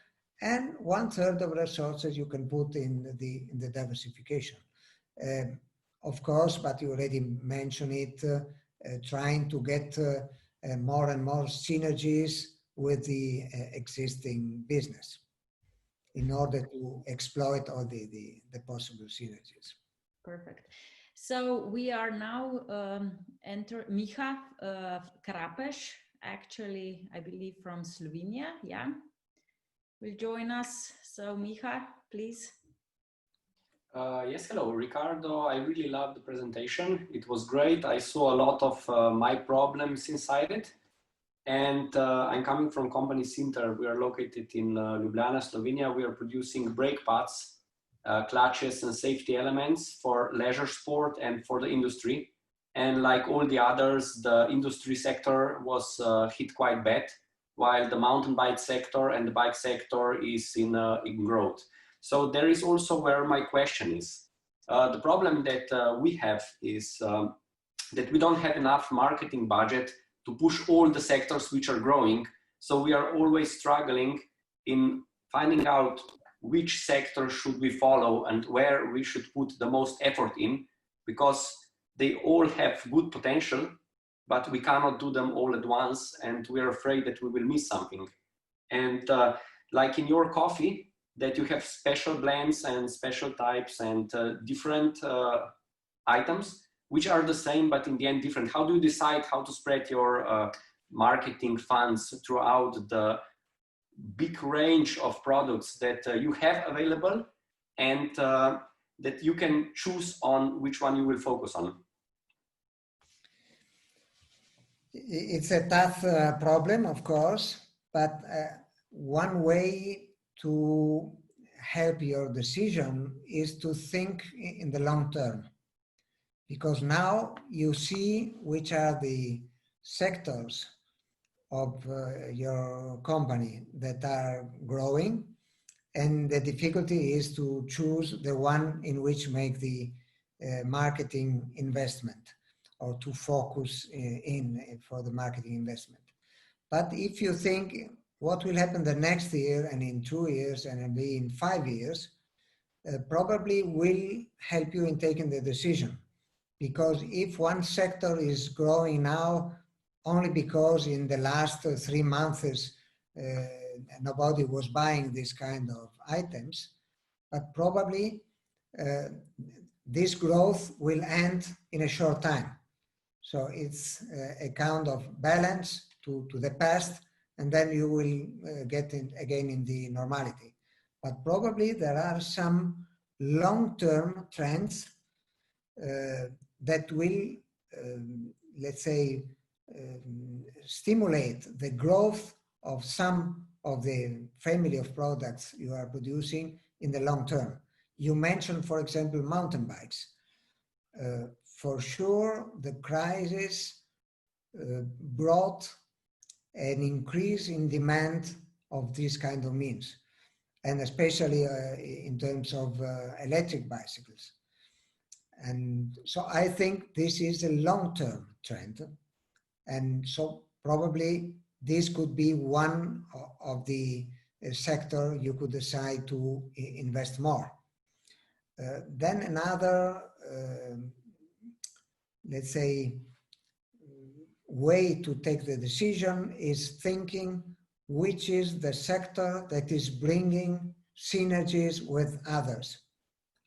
and 1/3 of resources you can put in the diversification. Of course, but you already mentioned it, trying to get more and more synergies with the existing business in order to exploit all the possible synergies. Perfect. So we are now enter Miha Krapeš, actually, I believe from Slovenia, yeah, will join us. So Miha, please. Yes, hello, Riccardo. I really loved the presentation. It was great. I saw a lot of my problems inside it. And I'm coming from company Sinter. We are located in Ljubljana, Slovenia. We are producing brake pads, clutches and safety elements for leisure sport and for the industry. And like all the others, the industry sector was hit quite bad, while the mountain bike sector and the bike sector is in growth. So there is also where my question is. The problem that we have is that we don't have enough marketing budget to push all the sectors which are growing. So we are always struggling in finding out which sector should we follow and where we should put the most effort in, because they all have good potential, but we cannot do them all at once, and we're afraid that we will miss something. And like in your coffee, that you have special blends and special types and different items, which are the same, but in the end different. How do you decide how to spread your marketing funds throughout the big range of products that you have available, and that you can choose on which one you will focus on? It's a tough problem, of course, but one way to help your decision is to think in the long term. Because now you see which are the sectors of your company that are growing, and the difficulty is to choose the one in which make the marketing investment, or to focus in for the marketing investment. But if you think what will happen the next year and in 2 years and maybe in 5 years, probably will help you in taking the decision. Because if one sector is growing now only because in the last 3 months nobody was buying this kind of items, but probably this growth will end in a short time. So it's a kind of balance to the past, and then you will get in, again in the normality. But probably there are some long-term trends that will, let's say, stimulate the growth of some of the family of products you are producing in the long term. You mentioned, for example, mountain bikes. For sure, the crisis brought an increase in demand of this kind of means, and especially in terms of electric bicycles. And so I think this is a long-term trend. And so probably this could be one of the sector you could decide to invest more. Then another, let's say, way to take the decision is thinking which is the sector that is bringing synergies with others.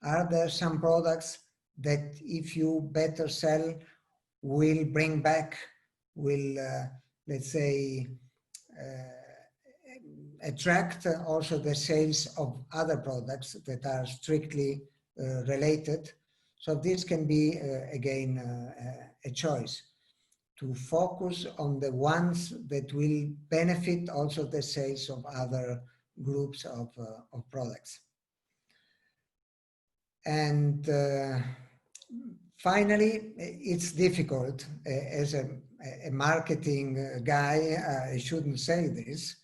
Are there some products that if you better sell will bring back, will, let's say, attract also the sales of other products that are strictly related? So this can be, again, a choice to focus on the ones that will benefit also the sales of other groups of products. And finally, it's difficult, as a marketing guy, I shouldn't say this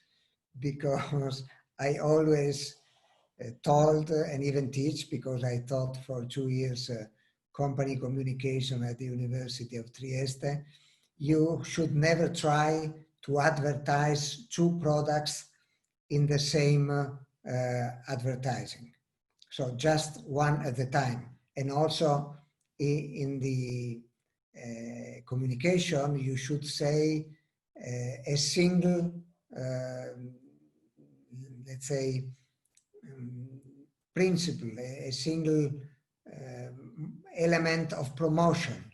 because I always told and even teach, because I taught for 2 years company communication at the University of Trieste. You should never try to advertise two products in the same advertising. So just one at a time. And also in the communication, you should say a single, let's say, principle, a single element of promotion.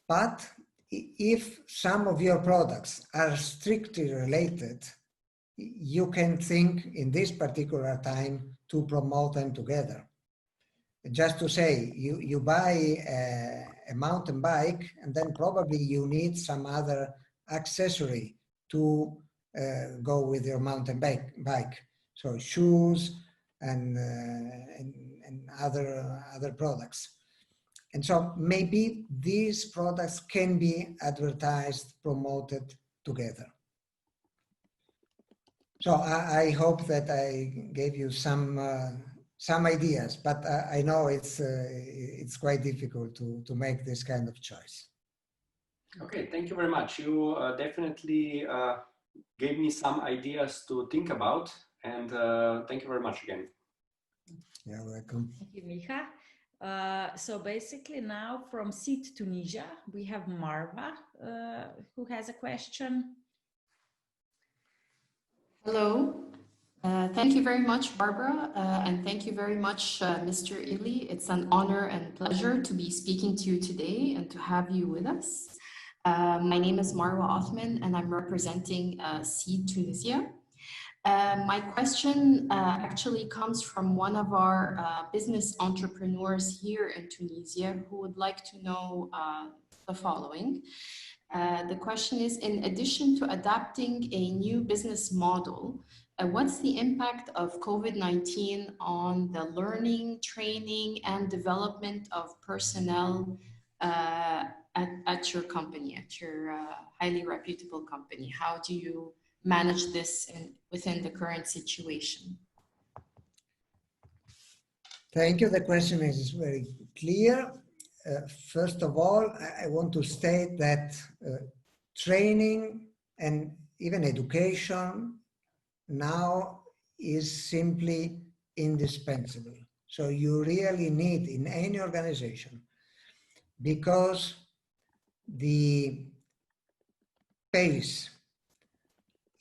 But if some of your products are strictly related, you can think in this particular time to promote them together. Just to say, you buy a mountain bike and then probably you need some other accessory to go with your mountain bike. So shoes and other products. And so maybe these products can be advertised, promoted together. So I hope that I gave you some ideas, but I know it's quite difficult to make this kind of choice. Okay, thank you very much. You definitely gave me some ideas to think about, and thank you very much again. You're welcome. Thank you, Micha. So basically now from CEED Tunisia, we have Marwa who has a question. Hello. Thank you very much, Barbara, and thank you very much, Mr. Illy. It's an honor and pleasure to be speaking to you today and to have you with us. My name is Marwa Othman, and I'm representing CEED Tunisia. My question actually comes from one of our business entrepreneurs here in Tunisia who would like to know the following. The question is, in addition to adapting a new business model, what's the impact of COVID-19 on the learning, training, and development of personnel at your company, at your highly reputable company? How do you manage this within the current situation? Thank you. The question is very clear. First of all, I want to state that training and even education now is simply indispensable. So you really need in any organization, because the pace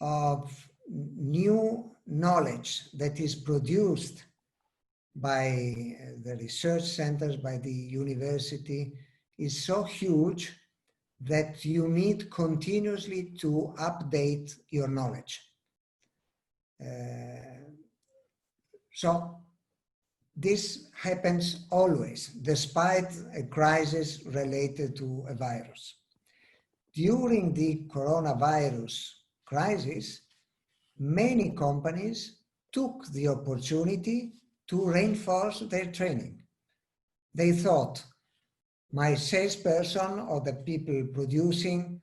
of new knowledge that is produced by the research centers, by the university, is so huge that you need continuously to update your knowledge. So this happens always, despite a crisis related to a virus. During the coronavirus crisis, many companies took the opportunity to reinforce their training. They thought, my salesperson or the people producing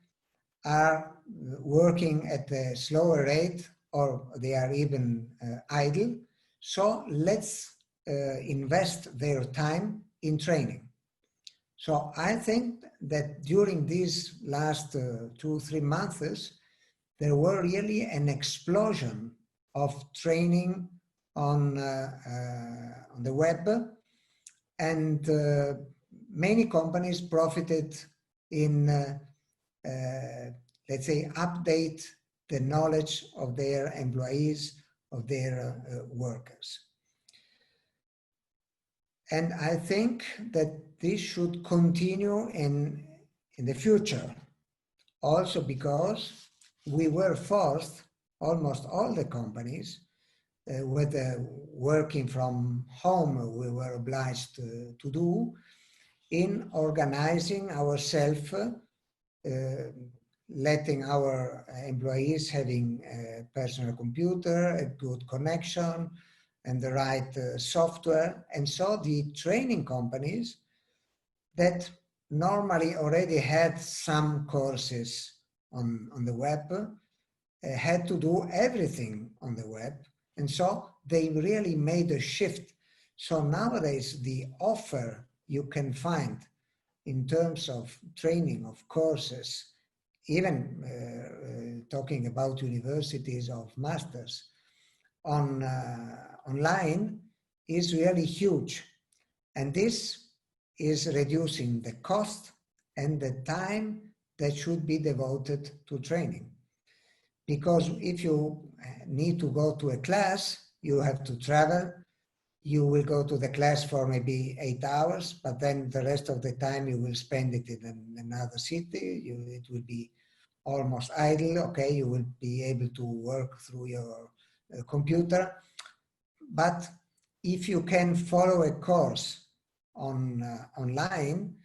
are working at a slower rate, or they are even idle, so let's invest their time in training. So I think that during these last 2-3 months, there were really an explosion of training on the web, and many companies profited in, let's say, update the knowledge of their employees, of their workers. And I think that this should continue in the future, also because we were forced, almost all the companies, with working from home, we were obliged to do, in organizing ourselves, letting our employees having a personal computer, a good connection, and the right software. And so the training companies that normally already had some courses on the web, had to do everything on the web. And so they really made a shift. So nowadays, the offer you can find in terms of training, of courses, even talking about universities of masters online is really huge. And this is reducing the cost and the time that should be devoted to training. Because if you need to go to a class, you have to travel. You will go to the class for maybe 8 hours, but then the rest of the time you will spend it in another city. It will be almost idle. Okay, you will be able to work through your computer. But if you can follow a course online,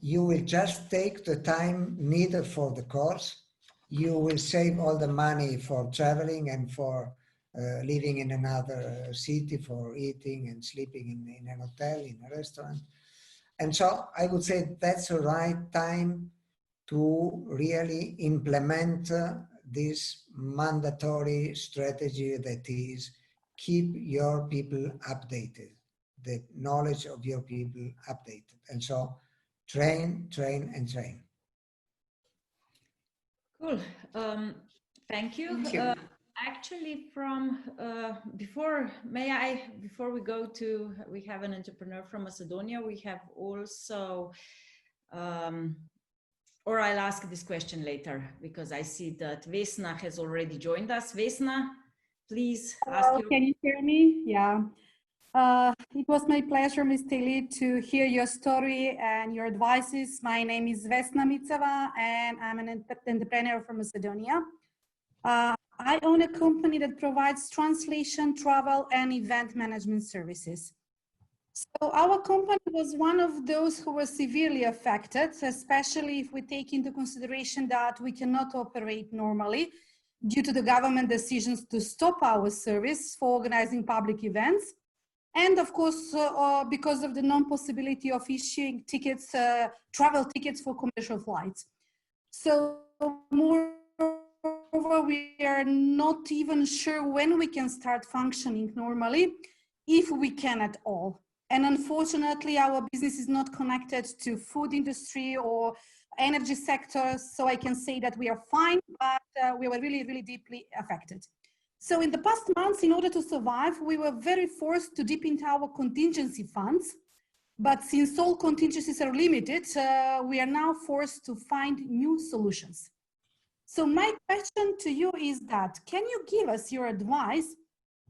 you will just take the time needed for the course. You will save all the money for traveling and for living in another city, for eating and sleeping in an hotel, in a restaurant. And so I would say that's the right time to really implement this mandatory strategy that is keep your people updated, the knowledge of your people updated. And so train, train, and train. Cool. Thank you. Thank you. Actually, from before we go to, we have an entrepreneur from Macedonia. We have also, or I'll ask this question later because I see that Vesna has already joined us. Vesna, please ask you. Can you hear me? Yeah. It was my pleasure, Ms. Illy, to hear your story and your advices. My name is Vesna Miceva, and I'm an entrepreneur from Macedonia. I own a company that provides translation, travel, and event management services. So our company was one of those who were severely affected, especially if we take into consideration that we cannot operate normally due to the government decisions to stop our service for organizing public events. And of course, because of the non-possibility of issuing tickets, travel tickets for commercial flights. So moreover, we are not even sure when we can start functioning normally, if we can at all. And unfortunately, our business is not connected to food industry or energy sector. So I can say that we are fine, but we were really, really deeply affected. So in the past months, in order to survive, we were very forced to dip into our contingency funds. But since all contingencies are limited, we are now forced to find new solutions. So my question to you is that, can you give us your advice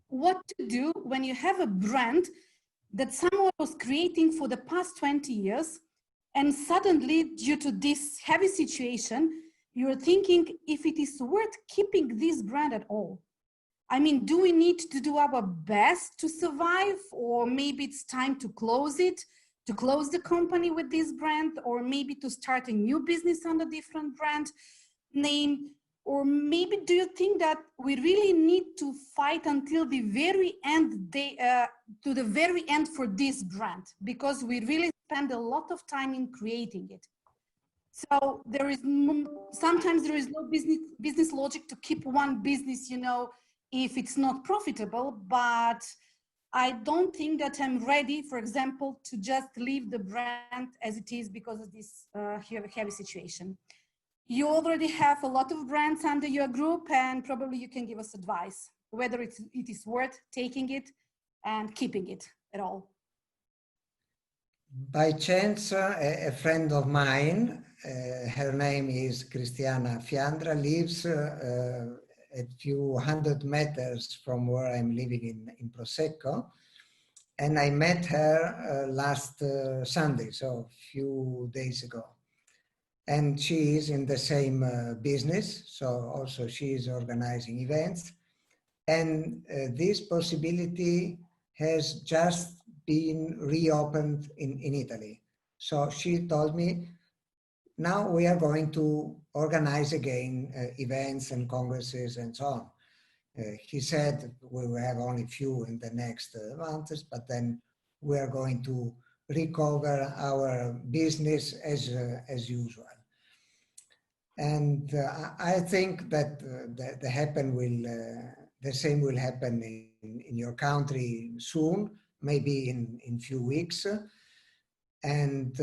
what to do when you have a brand that someone was creating for the past 20 years, and suddenly, due to this heavy situation, you're thinking if it is worth keeping this brand at all? I mean, do we need to do our best to survive, or maybe it's time to close it, to close the company with this brand, or maybe to start a new business under different brand name? Or maybe do you think that we really need to fight until the very end, to the very end for this brand, because we really spend a lot of time in creating it? So there is sometimes there is no business logic to keep one business, you know, if it's not profitable. But I don't think that I'm ready, for example, to just leave the brand as it is because of this heavy situation. You already have a lot of brands under your group, and probably you can give us advice whether it is worth taking it and keeping it at all. By chance, a friend of mine, her name is Cristiana Fiandra, lives a few hundred meters from where I'm living in Prosecco. And I met her last Sunday, so a few days ago. And she is in the same business, so also she is organizing events. And this possibility has just been reopened in Italy. So she told me, now we are going to organize again events and congresses and so on. He said we will have only few in the next months, but then we are going to recover our business as usual. And I think that the same will happen in your country soon, maybe in few weeks. And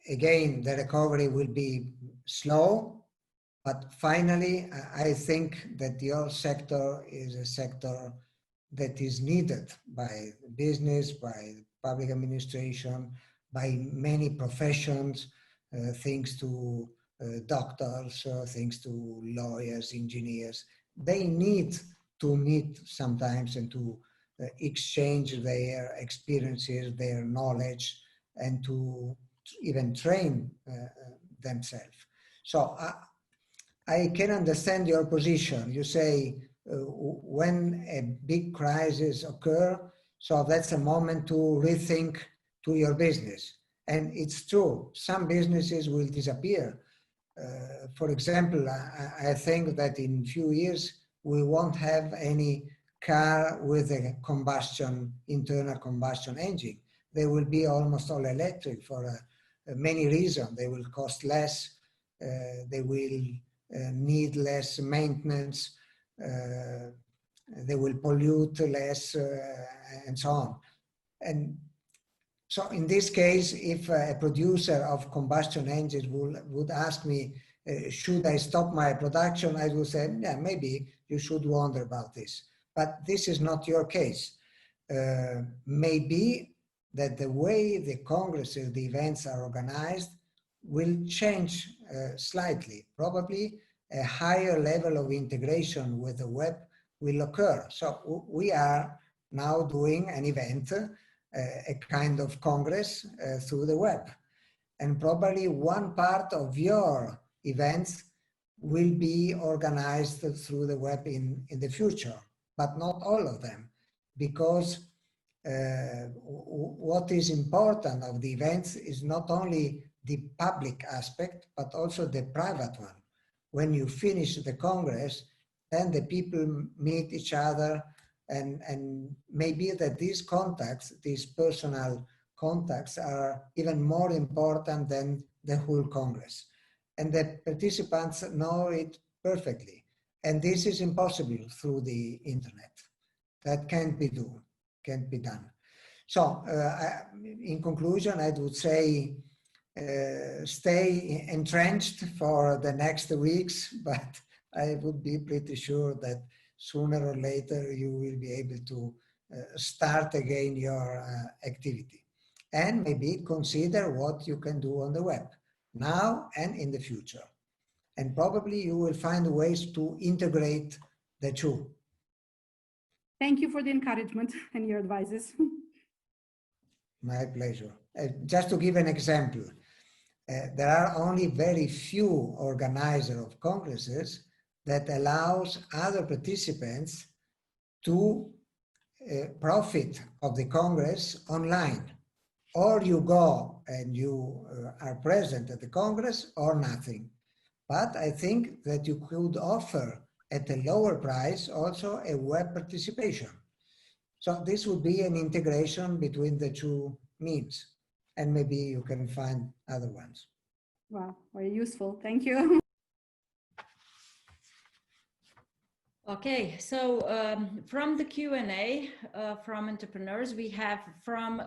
again, the recovery will be slow, but finally, I think that your sector is a sector that is needed by business, by public administration, by many professions, thanks to doctors, thanks to lawyers, engineers. They need to meet sometimes and to exchange their experiences, their knowledge, and to even train themselves. So I can understand your position. You say when a big crisis occurs, so that's a moment to rethink to your business. And it's true, some businesses will disappear. For example, I think that in few years, we won't have any car with a internal combustion engine. They will be almost all electric for many reasons. They will cost less, they will need less maintenance, they will pollute less, and so on. And so in this case, if a producer of combustion engines would ask me, should I stop my production? I would say, yeah, maybe you should wonder about this. But this is not your case. Maybe that the way the congresses, the events are organized will change slightly. Probably a higher level of integration with the web will occur. So we are now doing an event, a kind of congress through the web. And probably one part of your events will be organized through the web in the future, but not all of them, because what is important of the events is not only the public aspect, but also the private one. When you finish the Congress, then the people meet each other, and maybe that these contacts, these personal contacts, are even more important than the whole Congress. And the participants know it perfectly. And this is impossible through the internet. That can't be done. So in conclusion, I would say, stay entrenched for the next weeks, but I would be pretty sure that sooner or later you will be able to start again your activity, and maybe consider what you can do on the web now and in the future. And probably you will find ways to integrate the two. Thank you for the encouragement and your advices. My pleasure. Just to give an example, there are only very few organizers of congresses that allows other participants to profit of the Congress online. Or you go and you are present at the Congress, or nothing. But I think that you could offer at a lower price also a web participation. So this would be an integration between the two means, and maybe you can find other ones. Wow, very useful. Thank you. Okay, so from the Q&A from entrepreneurs, we have from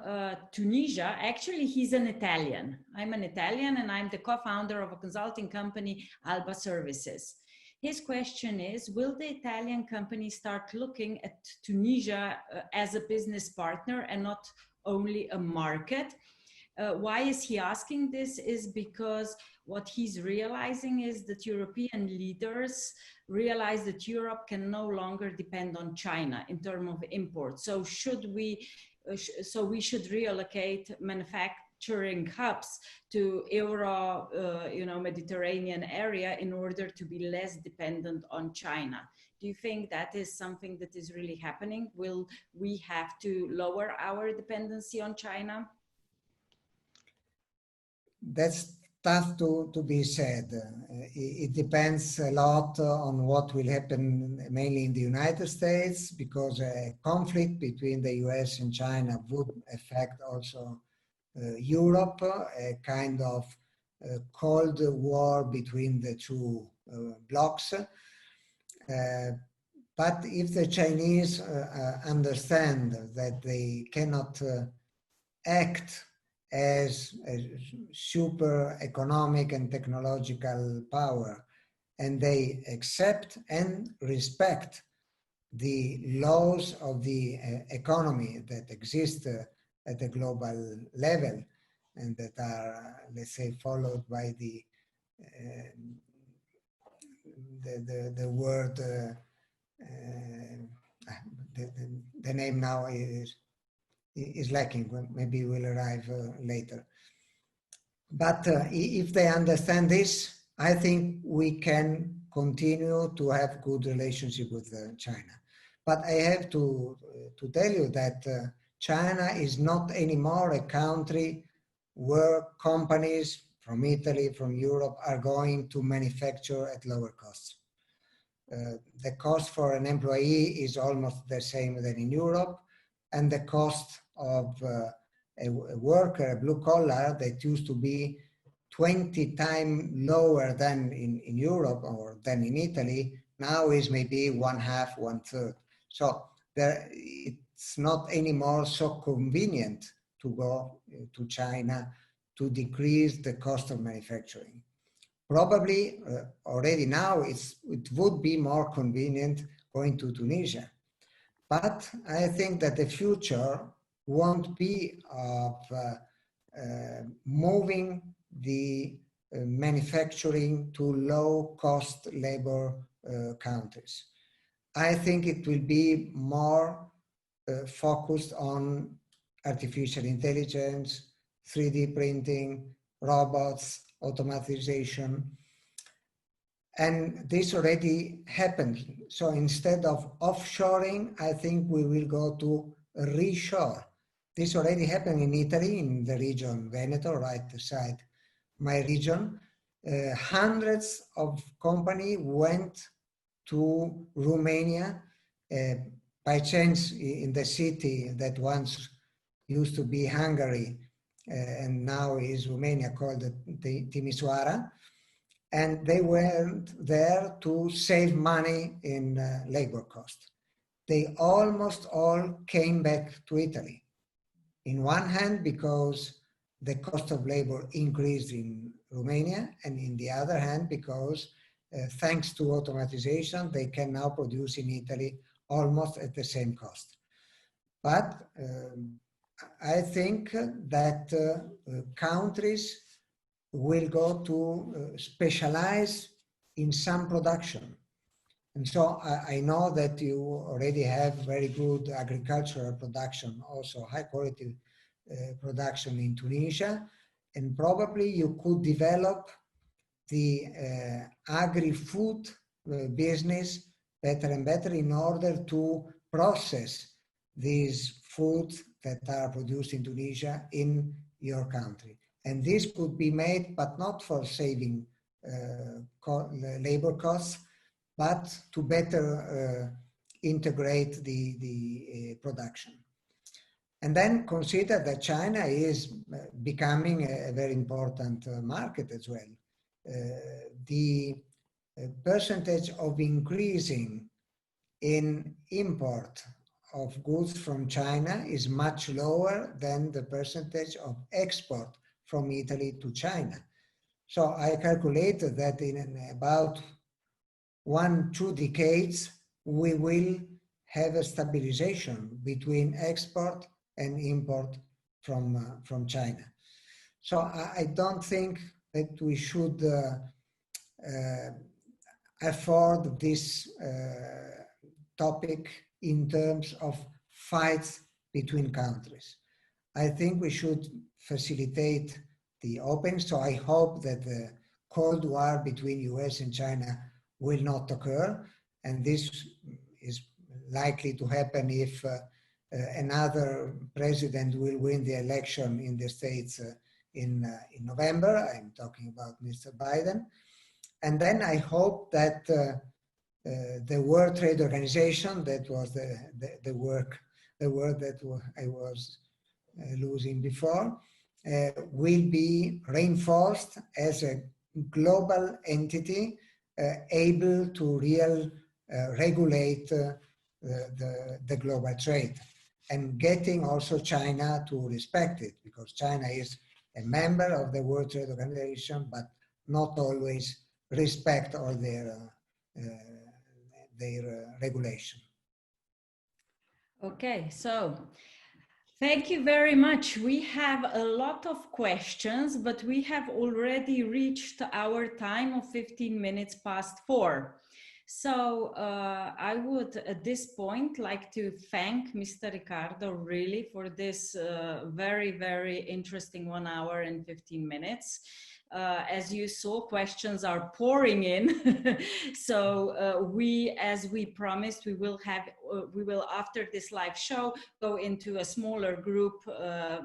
Tunisia. Actually, he's an Italian. I'm an Italian, and I'm the co-founder of a consulting company, Alba Services. His question is, will the Italian company start looking at Tunisia as a business partner and not only a market? Why is he asking this? Is because what he's realizing is that European leaders realize that Europe can no longer depend on China in terms of imports. So we should relocate manufacturing hubs to Mediterranean area in order to be less dependent on China. Do you think that is something that is really happening? Will we have to lower our dependency on China? That's tough to be said. It depends a lot on what will happen mainly in the United States, because a conflict between the US and China would affect also Europe, a kind of cold war between the two blocs. But if the Chinese understand that they cannot act as a super economic and technological power, and they accept and respect the laws of the economy that exist at a global level and that are, let's say, followed by the word, the name now is lacking. Maybe we'll arrive later. But if they understand this, I think we can continue to have good relationship with China. But I have to tell you that China is not anymore a country where companies from Italy, from Europe are going to manufacture at lower costs. The cost for an employee is almost the same than in Europe, and the cost of a worker, a blue collar, that used to be 20 times lower than in Europe or than in Italy, now is maybe 1/2, 1/3. So it's not anymore so convenient to go to China to decrease the cost of manufacturing. Probably already now it would be more convenient going to Tunisia. But I think that the future won't be of moving the manufacturing to low-cost labor countries. I think it will be more focused on artificial intelligence, 3D printing, robots, automatization. And this already happened. So instead of offshoring, I think we will go to reshore. This already happened in Italy, in the region Veneto, right beside my region. Hundreds of companies went to Romania by chance in the city that once used to be Hungary and now is Romania, called Timisoara. And they went there to save money in labor cost. They almost all came back to Italy. In one hand, because the cost of labor increased in Romania, and in the other hand, because thanks to automatization, they can now produce in Italy almost at the same cost. But I think that countries will go to specialize in some production. And so I know that you already have very good agricultural production, also high quality production in Tunisia, and probably you could develop the Agri-Food business better and better in order to process these foods that are produced in Tunisia in your country. And this could be made, but not for saving labor costs, but to better integrate the production. And then consider that China is becoming a very important market as well. The percentage of increasing in import of goods from China is much lower than the percentage of export from Italy to China. So I calculated that in about 1-2 decades, we will have a stabilization between export and import from China. So I don't think that we should afford this topic in terms of fights between countries. I think we should facilitate the opening. So I hope that the Cold War between US and China will not occur. And this is likely to happen if another president will win the election in the States in November. I'm talking about Mr. Biden. And then I hope that the World Trade Organization, that was the word that I was losing before, will be reinforced as a global entity able to regulate the global trade, and getting also China to respect it, because China is a member of the World Trade Organization, but not always respect all their regulation. Okay, so thank you very much. We have a lot of questions, but we have already reached our time of 15 minutes past 4. So I would at this point like to thank Mr. Riccardo really for this very, very interesting 1 hour and 15 minutes. As you saw, questions are pouring in. So as we promised, we will after this live show go into a smaller group,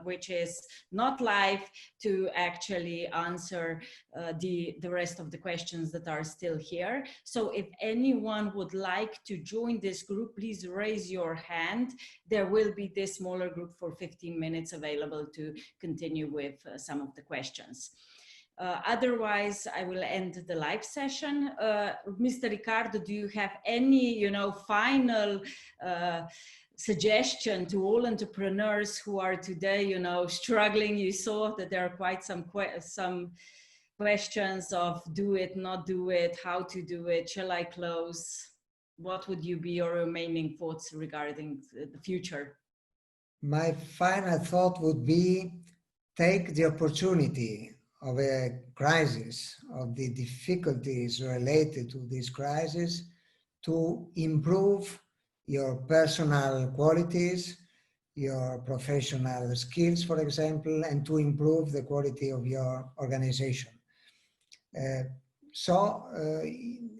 which is not live, to actually answer the rest of the questions that are still here. So if anyone would like to join this group, please raise your hand. There will be this smaller group for 15 minutes available to continue with some of the questions. Otherwise, I will end the live session. Mr. Riccardo, do you have any, final suggestion to all entrepreneurs who are today, struggling? You saw that there are quite some questions of do it, not do it, how to do it, shall I close? What would be your remaining thoughts regarding the future? My final thought would be take the opportunity of a crisis, of the difficulties related to this crisis, to improve your personal qualities, your professional skills, for example, and to improve the quality of your organization. So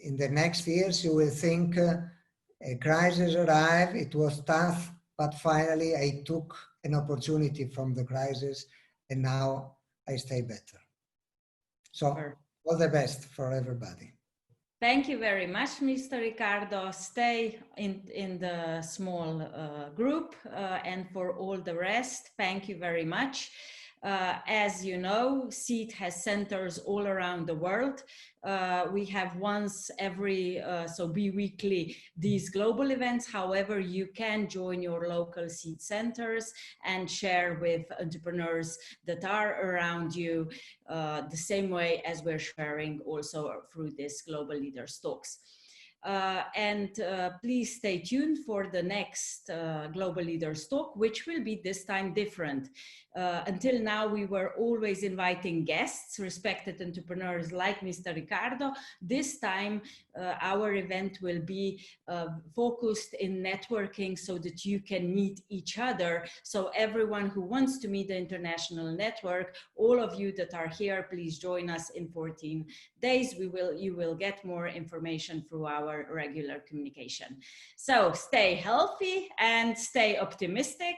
in the next years, you will think a crisis arrived, it was tough, but finally I took an opportunity from the crisis and now I stay better. So all the best for everybody. Thank you very much, Mr. Riccardo. Stay in the small group, and for all the rest, thank you very much. As you know, CEED has centers all around the world. We have once every, so bi-weekly, these global events. However, you can join your local CEED centers and share with entrepreneurs that are around you the same way as we're sharing also through this Global Leaders Talks. Please stay tuned for the next Global Leaders Talk, which will be this time different. Until now, we were always inviting guests, respected entrepreneurs like Mr. Riccardo. This time, our event will be focused in networking so that you can meet each other. So everyone who wants to meet the international network, all of you that are here, please join us in 14 days. You will get more information through our regular communication. So stay healthy and stay optimistic.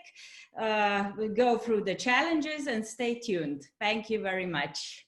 We'll go through the challenges and stay tuned. Thank you very much.